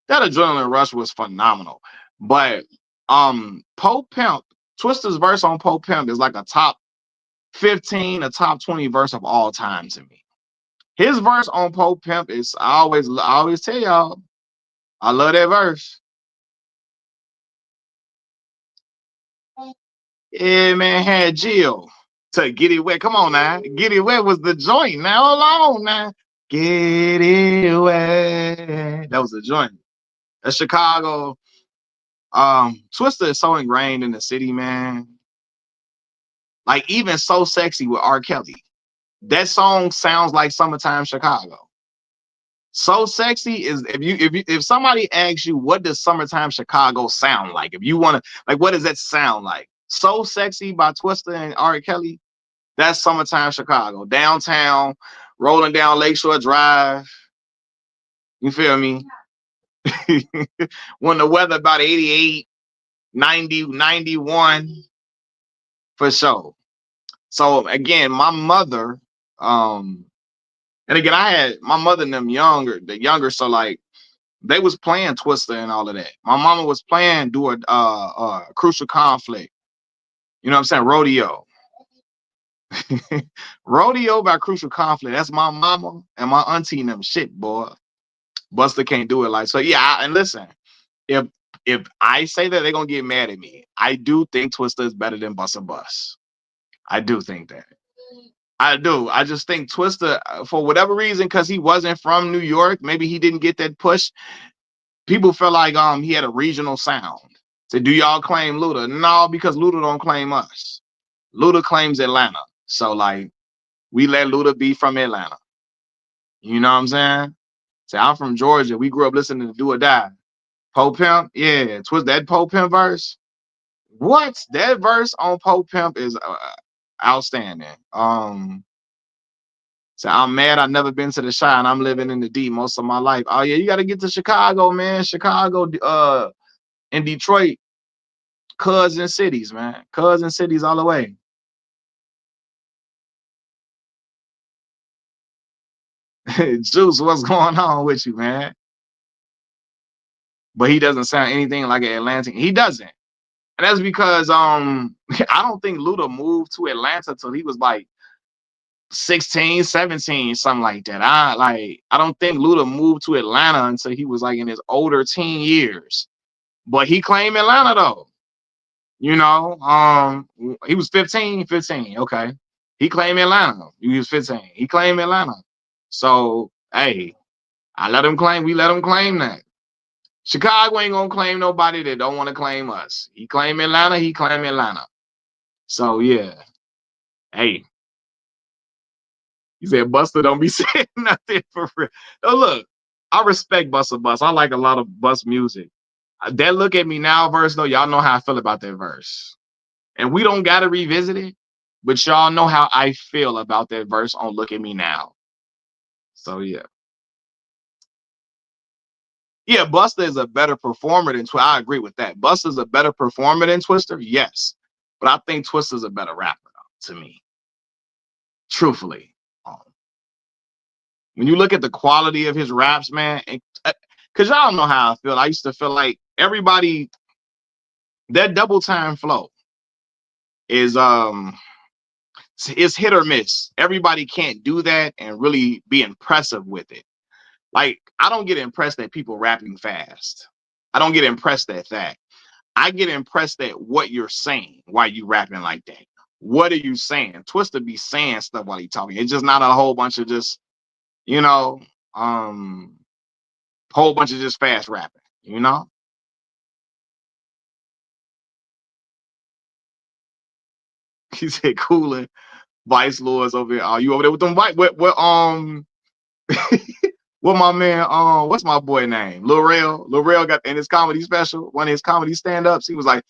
That Adrenaline Rush was phenomenal. But Pope Pimp, Twister's verse on Pope Pimp is like a top 15, a top 20 verse of all time to me. His verse on Pope Pimp is I always tell y'all, I love that verse. Yeah, man, had Jill to Get It Wet. Come on now. Get It Wet was the joint. Now hold on now. Get It Wet. That was the joint. That's Chicago. Twister is so ingrained in the city, man. Like even So Sexy with R. Kelly. That song sounds like summertime Chicago. So Sexy is if somebody asks you what does summertime Chicago sound like, if you want to like what does that sound like? So Sexy by Twister and R. Kelly, that's summertime Chicago. Downtown, rolling down Lakeshore Drive. You feel me? When the weather about 88, 90, 91 for sure. So again, my mother, and again, I had my mother and them younger, so like they was playing Twister and all of that. My mama was playing do a Crucial Conflict. You know what I'm saying? Rodeo. Rodeo by Crucial Conflict. That's my mama and my auntie and them shit, boy. Buster can't do it like so. Yeah, and listen, if if I say that they're gonna get mad at me, I do think Twister is better than Buster Bus. I do think that. I do. I just think Twister, for whatever reason, because he wasn't from New York, maybe he didn't get that push. People felt like he had a regional sound. So do y'all claim Luda? No, because Luda don't claim us. Luda claims Atlanta. So like we let Luda be from Atlanta. You know what I'm saying? So I'm from Georgia. We grew up listening to Do or Die. Pope Pimp, yeah. Twist that Pope Pimp verse. What? That verse on Pope Pimp is outstanding. So I'm mad I never been to the Chi and I'm living in the D most of my life. Oh yeah, you got to get to Chicago, man. Chicago, and Detroit, cousin cities, man. Cousin cities all the way. Juice, what's going on with you, man? But he doesn't sound anything like an Atlantic. He doesn't. And that's because I don't think Luda moved to Atlanta till he was like 16, 17, something like that. I don't think Luda moved to Atlanta until he was like in his older teen years. But he claimed Atlanta though. You know, he was 15, 15. Okay. He claimed Atlanta. He was 15. He claimed Atlanta. So, hey, I let them claim. We let them claim that. Chicago ain't gonna claim nobody that don't want to claim us. He claim Atlanta. He claim Atlanta. So yeah. Hey, he said Buster don't be saying nothing for free. Oh look, I respect Buster Bus. I like a lot of Bus music. That Look at Me Now verse though, y'all know how I feel about that verse. And we don't gotta revisit it, but y'all know how I feel about that verse on Look at Me Now. So yeah. Yeah, Busta is a better performer than Twister. I agree with that. Busta's a better performer than Twister, yes. But I think Twister's a better rapper, though, to me. Truthfully. Um, when you look at the quality of his raps, man, because y'all know how I feel. I used to feel like everybody, that double time flow is it's hit or miss. Everybody can't do that and really be impressive with it. Like, I don't get impressed at people rapping fast. I don't get impressed at that. I get impressed at what you're saying while you rapping like that. What are you saying? Twister be saying stuff while he talking. It's just not a whole bunch of just, you know, whole bunch of just fast rapping, you know? He said cooling Vice Lords over here. Are you over there with them white what my man what's my boy name? Lil Rel got in his comedy special, one of his comedy stand-ups. He was like,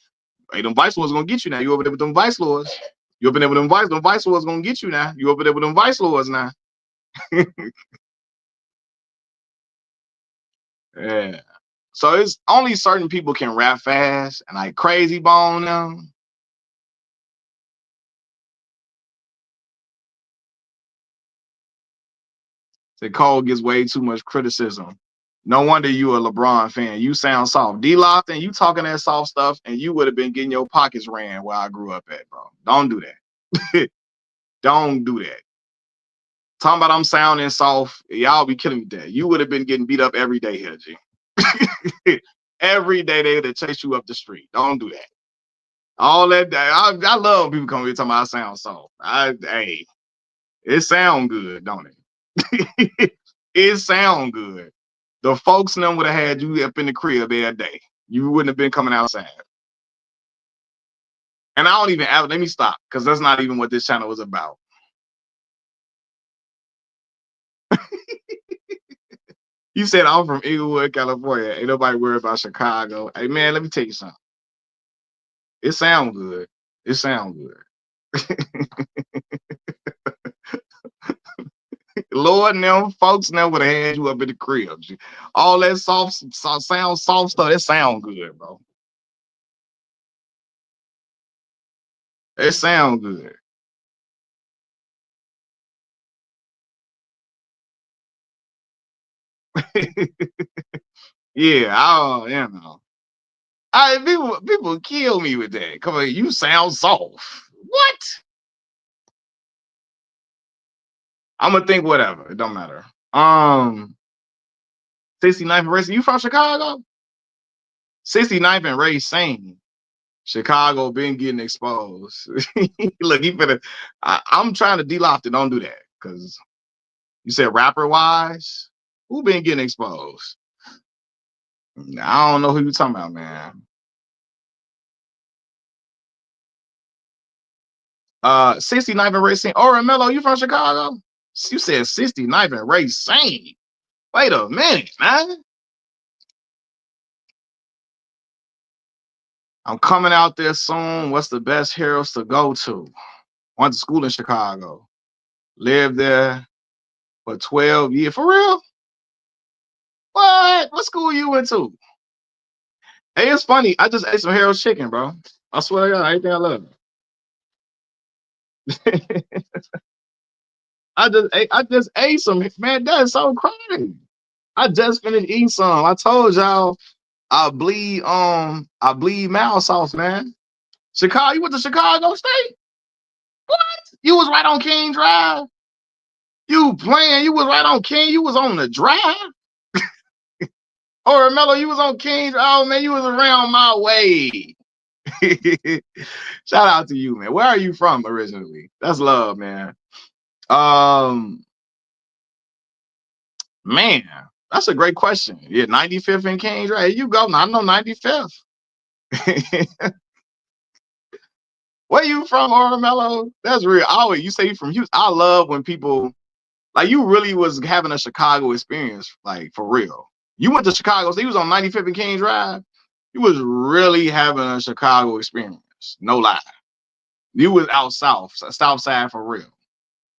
hey, them Vice Lords gonna get you now. You over there with them Vice Lords. You over there with them Vice Lords gonna get you now. You over there with them Vice Lords now. Yeah. So it's only certain people can rap fast, and like Crazy Bone them. Say Cole gets way too much criticism. No wonder you a LeBron fan. You sound soft. D Lofton, you talking that soft stuff, and you would have been getting your pockets ran where I grew up at, bro. Don't do that. Don't do that. Talking about I'm sounding soft, y'all be killing me with that. You would have been getting beat up every day here, G. Every day they would have chased you up the street. Don't do that. All that I love when people come here talking about I sound soft. Hey, it sound good, don't it? It sound good. The folks them would have had you up in the crib every day. You wouldn't have been coming outside. And I don't even let me stop, because that's not even what this channel was about. You said I'm from Inglewood, California. Ain't nobody worried about Chicago. Hey man, let me tell you something. It sound good. It sound good. Lord, them folks now would have had you up in the crib. All that soft stuff, it sound good, bro. It sound good. Yeah, you know. People kill me with that. Come on, you sound soft. What? I'm gonna think whatever. It don't matter. 69th and Racing. You from Chicago? 69th and Racing. Chicago been getting exposed. Look, I'm trying to D-Loft it. Don't do that. Because you said rapper wise, who been getting exposed? I don't know who you talking about, man. 69th and Racing. Oh, Mello, you from Chicago? You said 69th and Racing. Wait a minute, man. I'm coming out there soon. What's the best heroes to go to? Went to school in Chicago. Lived there for 12 years. For real? What? What school you went to? Hey, it's funny. I just ate some Harold's chicken, bro. I swear to God, everything I love. I just ate some, man. That is so crazy. I just finished eating some. I told y'all I bleed mouth sauce, man. Chicago, you went to Chicago State? What? You was right on King Drive. You playing? You was right on King. You was on the drive. Oh, Mello, you was on King. Oh man, you was around my way. Shout out to you, man. Where are you from originally? That's love, man. Um, man. That's a great question. Yeah, 95th and Kings, right? Here you go. I know 95th. Where you from, Ormello? That's real. Always you say you from Houston. I love when people like you really was having a Chicago experience, like for real. You went to Chicago, so you was on 95th and Kings Drive. You was really having a Chicago experience. No lie. You was out south side for real.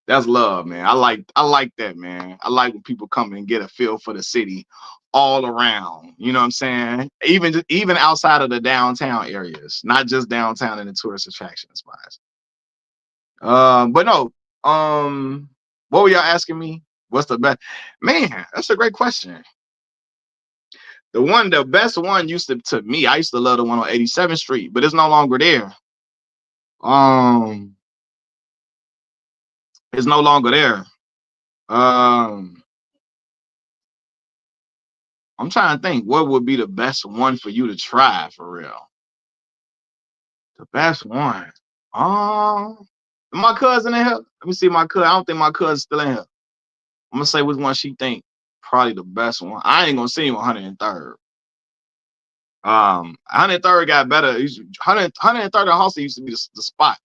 That's love, man. I like that, man. I like when people come and get a feel for the city all around. You know what I'm saying? Even outside of the downtown areas, not just downtown and the tourist attraction spots. But no. What were y'all asking me? What's the best? Man, that's a great question. The best one used to me. I used to love the one on 87th Street, but it's no longer there. Um, it's no longer there. Um, I'm trying to think what would be the best one for you to try for real. The best one. My cousin in here. Let me see my cousin. I don't think my cousin's still in here. I'm gonna say which one she think probably the best one. I ain't gonna see him 103rd. 103rd got better. 103rd and Hustle used to be the spot,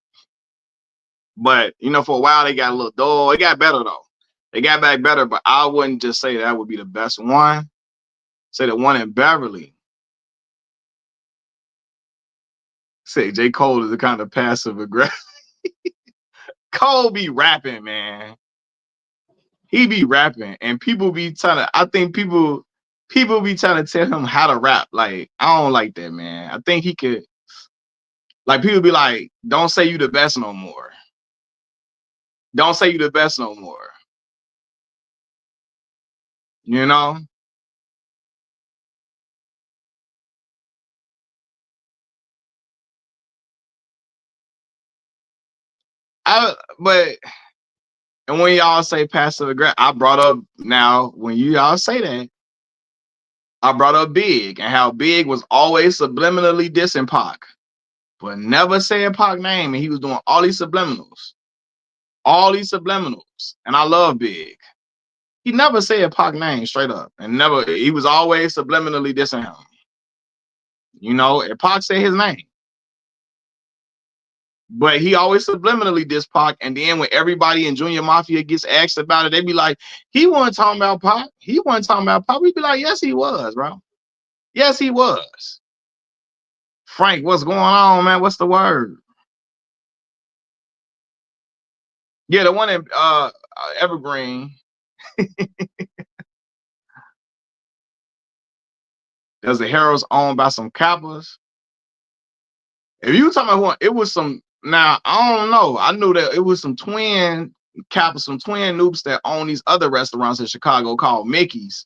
but you know for a while they got a little dull. It got better though. They got back better, but I wouldn't just say that would be the best one. Say the one in Beverly. Say J.Cole is the kind of passive aggressive. Cole be rapping, man. He be rapping, and people be trying to. I think people be trying to tell him how to rap. Like I don't like that, man. I think he could. Like people be like, "Don't say you the best no more. Don't say you the best no more." You know. But and when y'all say passive aggressive, I brought up now when you y'all say that, I brought up Big and how Big was always subliminally dissing Pac, but never saying Pac name, and he was doing all these subliminals, and I love Big. He never said Pac name straight up, and never. He was always subliminally dissing him. You know, and Pac said his name, but he always subliminally dissed Pac. And then when everybody in Junior Mafia gets asked about it, they be like, "He wasn't talking about Pac. He wasn't talking about Pac." We be like, "Yes, he was, bro. Yes, he was." Frank, what's going on, man? What's the word? Yeah, the one in Evergreen. There's a Harrow's owned by some Kappas. If you talking about one, it was some. Now I don't know. I knew that it was some twin Kappas, some twin noobs that own these other restaurants in Chicago called Mickey's.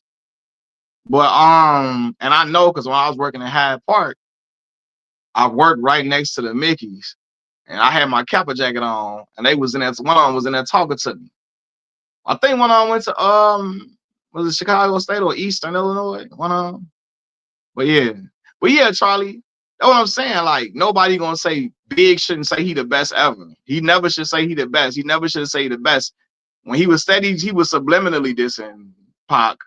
But and I know because when I was working in Hyde Park, I worked right next to the Mickey's, and I had my Kappa jacket on, and they was in that. One of them was in there talking to me. I think one of them went to was it Chicago State or Eastern Illinois? One of them. But yeah, Charlie. That's what I'm saying. Like nobody gonna say Big shouldn't say he the best ever. He never should say he the best. He never should say the best. When he was steady, he was subliminally dissing Pac,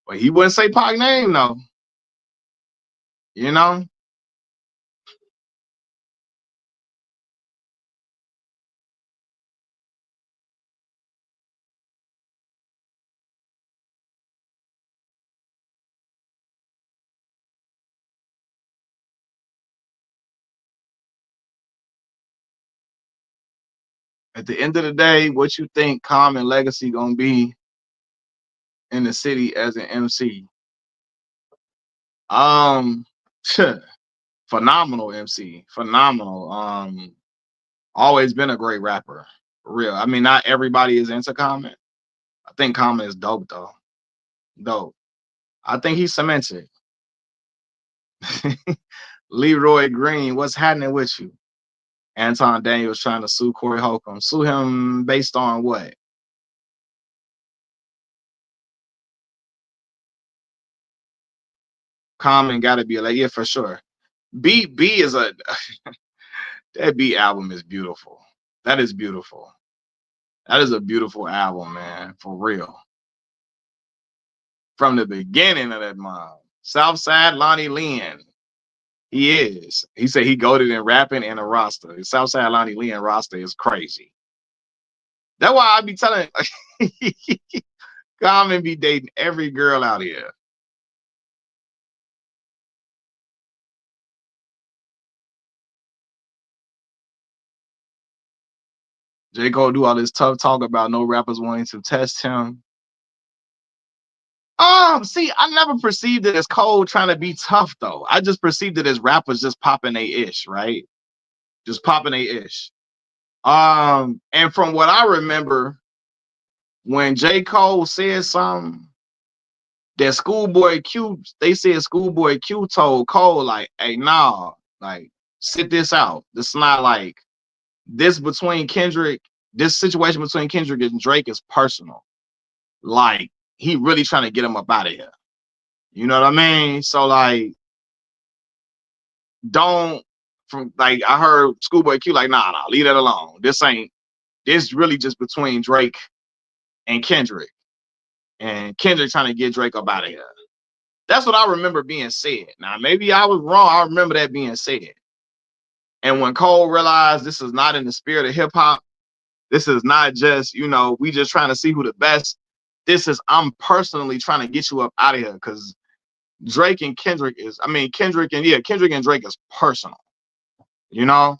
but he wouldn't say Pac name though. You know. At the end of the day, what you think Common legacy gonna be in the city as an MC? Um, phenomenal MC, phenomenal. Always been a great rapper, for real. I mean, not everybody is into Common. I think Common is dope though, dope. I think he's cemented. Leroy Green, what's happening with you? Anton Daniels trying to sue Corey Holcomb. Sue him based on what? Common got to be like, yeah, for sure. B is a that B album is beautiful. That is beautiful. That is a beautiful album, man, for real. from the beginning of that mom. Southside Lonnie Lynn. He is. He said he goated in rapping and a roster. Southside Lonnie Lynn roster is crazy. That's why I be telling Common be dating every girl out here. J. Cole do all this tough talk about no rappers wanting to test him. See, I never perceived it as Cole trying to be tough though. I just perceived it as rappers just popping a ish, right? Just popping a ish. And from what I remember, when J. Cole said something that Schoolboy Q, they said Schoolboy Q told Cole, like, hey, nah, like, sit this out. This is not like this between Kendrick, this situation between Kendrick and Drake is personal. Like, he really trying to get him up out of here. You know what I mean? So, like, don't from like I heard Schoolboy Q like, nah, leave that alone. This really just between Drake and Kendrick. And Kendrick trying to get Drake up out of here. That's what I remember being said. Now, maybe I was wrong. I remember that being said. And when Cole realized this is not in the spirit of hip hop, this is not just, we just trying to see who the best. This is, I'm personally trying to get you up out of here because Drake and Kendrick is, Kendrick and Drake is personal, you know?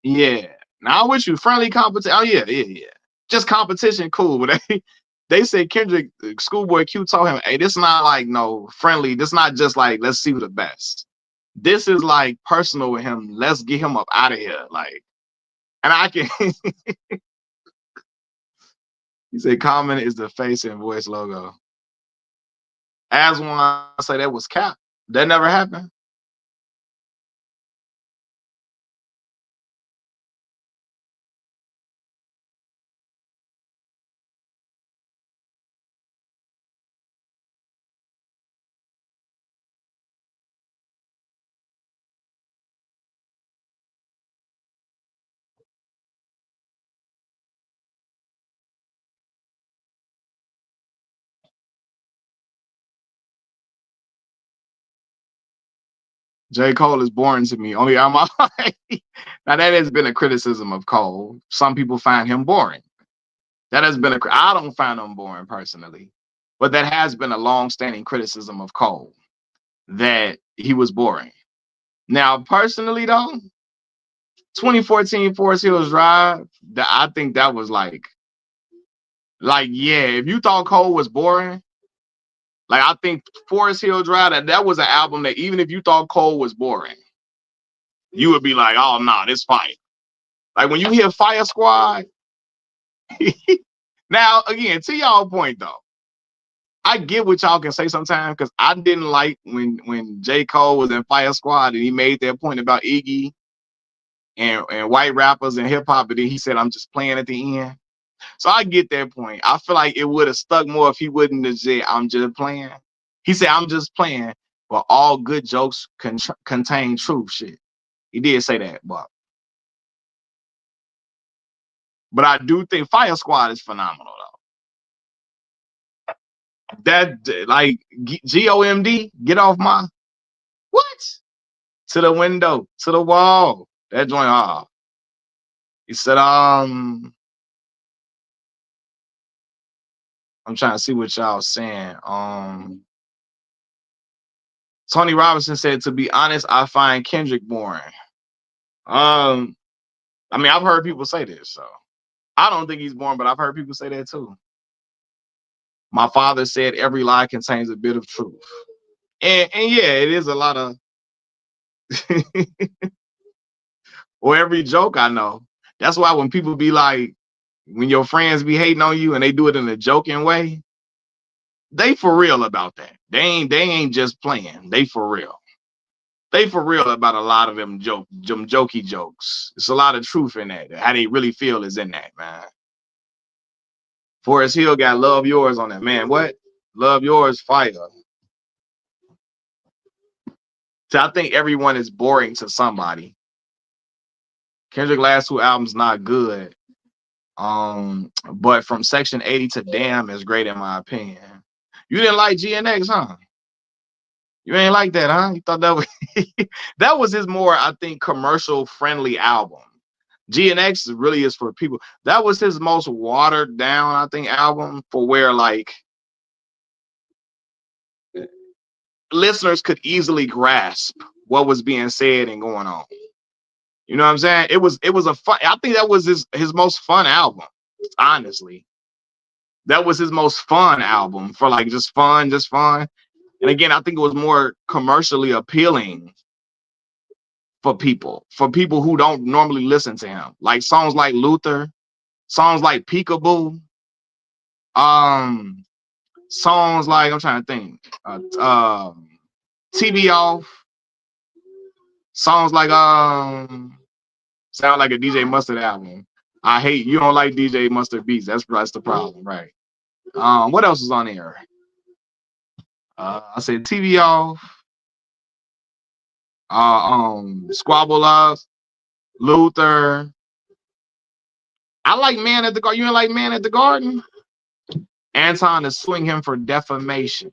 Yeah. Now I'm with you. Friendly competition. Oh, yeah. Just competition, cool. But they said Kendrick, Schoolboy Q told him, hey, this not like no friendly. This not just like, let's see who the best. This is like personal with him. Let's get him up out of here. Like, and I can, he said, Common is the face and voice logo. As one, I say that was cap. That never happened. J. Cole is boring to me. Only I'm now that has been a criticism of Cole. Some people find him boring. That has been I don't find him boring personally, but that has been a long-standing criticism of Cole that he was boring. Now, personally though, 2014 Forest Hills Drive, I think that was yeah, if you thought Cole was boring, like I think Forest Hill Drive, that was an album that even if you thought Cole was boring, you would be like, oh no, this fire. Like when you hear Fire Squad, now again, to y'all point though, I get what y'all can say sometimes because I didn't like when J. Cole was in Fire Squad and he made that point about Iggy and white rappers and hip hop, but then he said, I'm just playing at the end. So I get that point. I feel like it would have stuck more if he wouldn't have said, I'm just playing. He said, I'm just playing, but all good jokes contain truth shit. He did say that, but I do think Fire Squad is phenomenal though. That like GOMD, get off my what? To the window, to the wall. That joint off. He said, I'm trying to see what y'all saying. Tony Robinson said, to be honest, I find Kendrick boring. I've heard people say this, so I don't think he's boring, but I've heard people say that too. My father said every lie contains a bit of truth. And yeah, it is a lot of or every joke I know. That's why when people be like, when your friends be hating on you and they do it in a joking way, they for real about that. They ain't just playing. They for real. They for real about a lot of them jokey jokes. It's a lot of truth in that. How they really feel is in that, man. Forest Hill got Love Yours on that, man. What? Love Yours fire. So I think everyone is boring to somebody. Kendrick last two albums not good. But from Section 80 to Damn is great in my opinion. You didn't like GNX, huh? You ain't like that, huh? You thought that was that was his more, I think, commercial friendly album. GNX really is for people. That was his most watered down, I think, album for where like listeners could easily grasp what was being said and going on. You know what I'm saying? It was a fun. I think that was his most fun album. Honestly, that was his most fun album for like just fun, just fun. And again, I think it was more commercially appealing for people who don't normally listen to him. Like songs like Luther, songs like Peekaboo, um, songs like I'm trying to think, TV Off, songs like sound like a DJ Mustard album. I hate you don't like DJ Mustard beats. That's the problem, right? What else is on there? I said TV Off, Squabble Up, Luther. I like Man at the Garden. You ain't like Man at the Garden? Anton is suing him for defamation.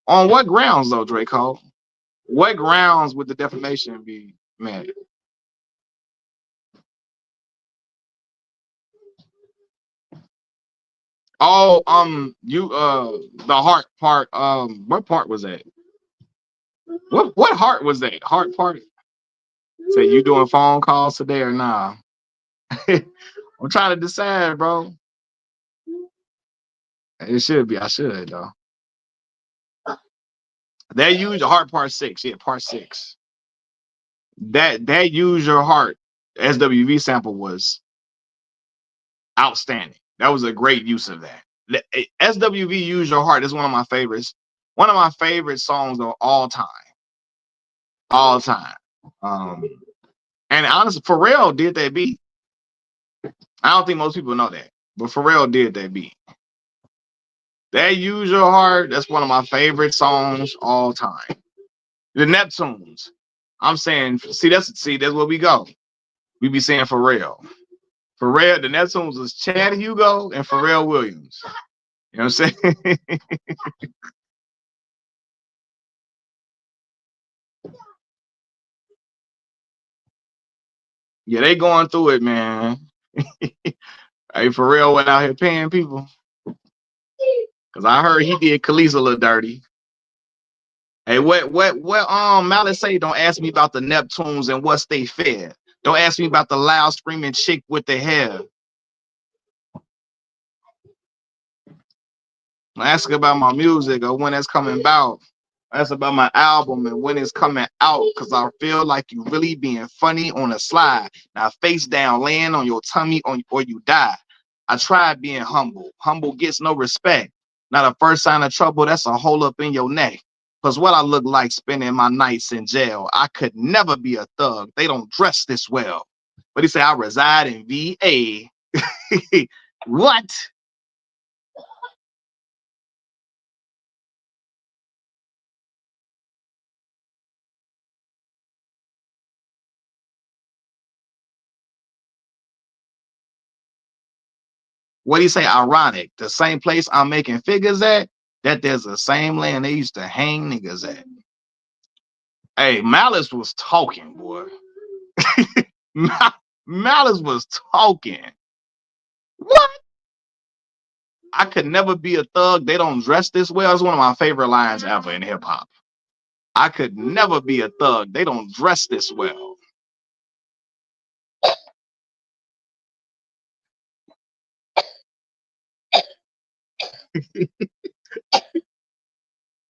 On what grounds, though, J.Cole? What grounds would the defamation be made? Oh, the heart part. What part was that? What heart was that? Heart part. Say you doing phone calls today or nah? I'm trying to decide, bro. It should be. I should though. That use your heart part six. Yeah, part six. That use your heart SWV sample was outstanding. That was a great use of that. SWV use your heart is one of my favorites. One of my favorite songs of all time. All time. Um, and honestly, Pharrell did that beat. I don't think most people know that, but Pharrell did that beat. That Use Your Heart, that's one of my favorite songs all time. The Neptunes. I'm saying, that's where we go. We be saying Pharrell. Pharrell, the Neptunes was Chad Hugo and Pharrell Williams. You know what I'm saying? Yeah, they going through it, man. Hey, Pharrell went out here paying people. Cause I heard he did Khalees a little dirty. Hey, what Malice say? Don't ask me about the Neptunes and what's they fed. Don't ask me about the loud screaming chick with the hair. Ask about my music or when it's coming out. Ask about my album and when it's coming out. Cause I feel like you really being funny on a slide. Now face down, laying on your tummy or you die. I tried being humble. Humble gets no respect. Not a first sign of trouble. That's a hole up in your neck. Cause what I look like spending my nights in jail. I could never be a thug. They don't dress this well. But he said I reside in VA. What? What do you say? Ironic. The same place I'm making figures at, that there's the same land they used to hang niggas at. Hey, Malice was talking, boy. Malice was talking. What? I could never be a thug. They don't dress this well. It's one of my favorite lines ever in hip hop. I could never be a thug. They don't dress this well.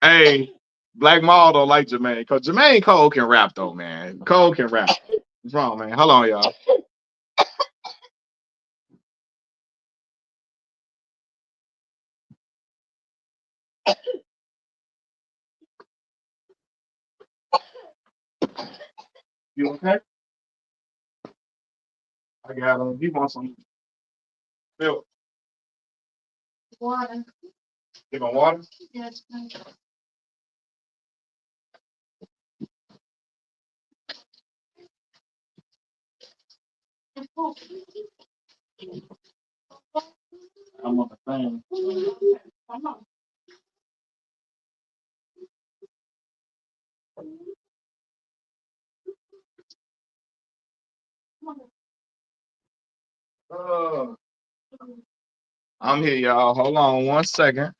Hey, Black Maul don't like Jermaine because Jermaine Cole can rap though, man. Cole can rap. What's wrong, man? Hold on, y'all. You okay? I got him. He wants some milk. Water. You want water? Yes. I'm on the phone. Uh, I'm here, y'all. Hold on 1 second.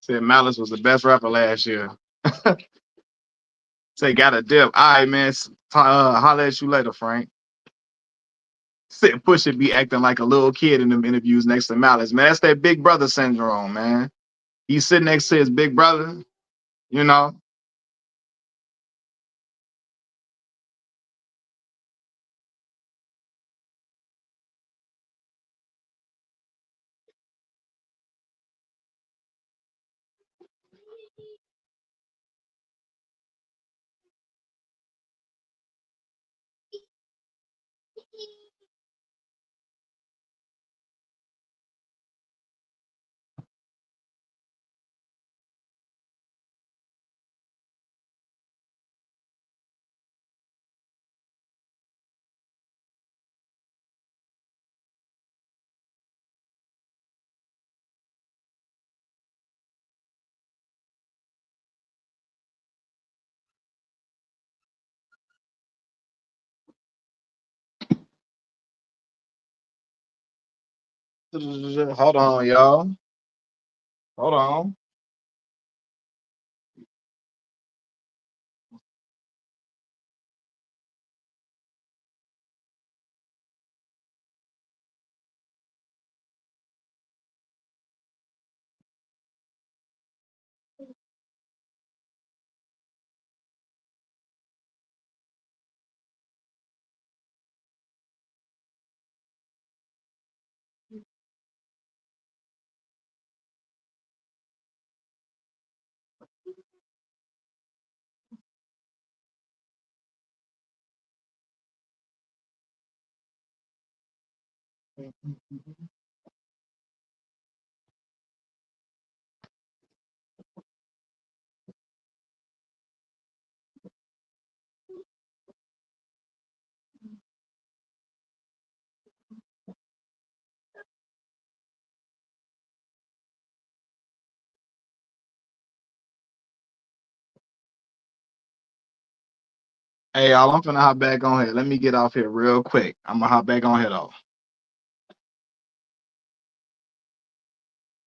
Said Malice was the best rapper last year. Say got a dip. All right, man. Holler at you later, Frank. Said Pusha be acting like a little kid in them interviews next to Malice. Man, that's that big brother syndrome, man. He's sitting next to his big brother, you know. Hold on, y'all. Hold on. Hey, y'all, I'm finna hop back on here. Let me get off here real quick. I'm gonna hop back on here though.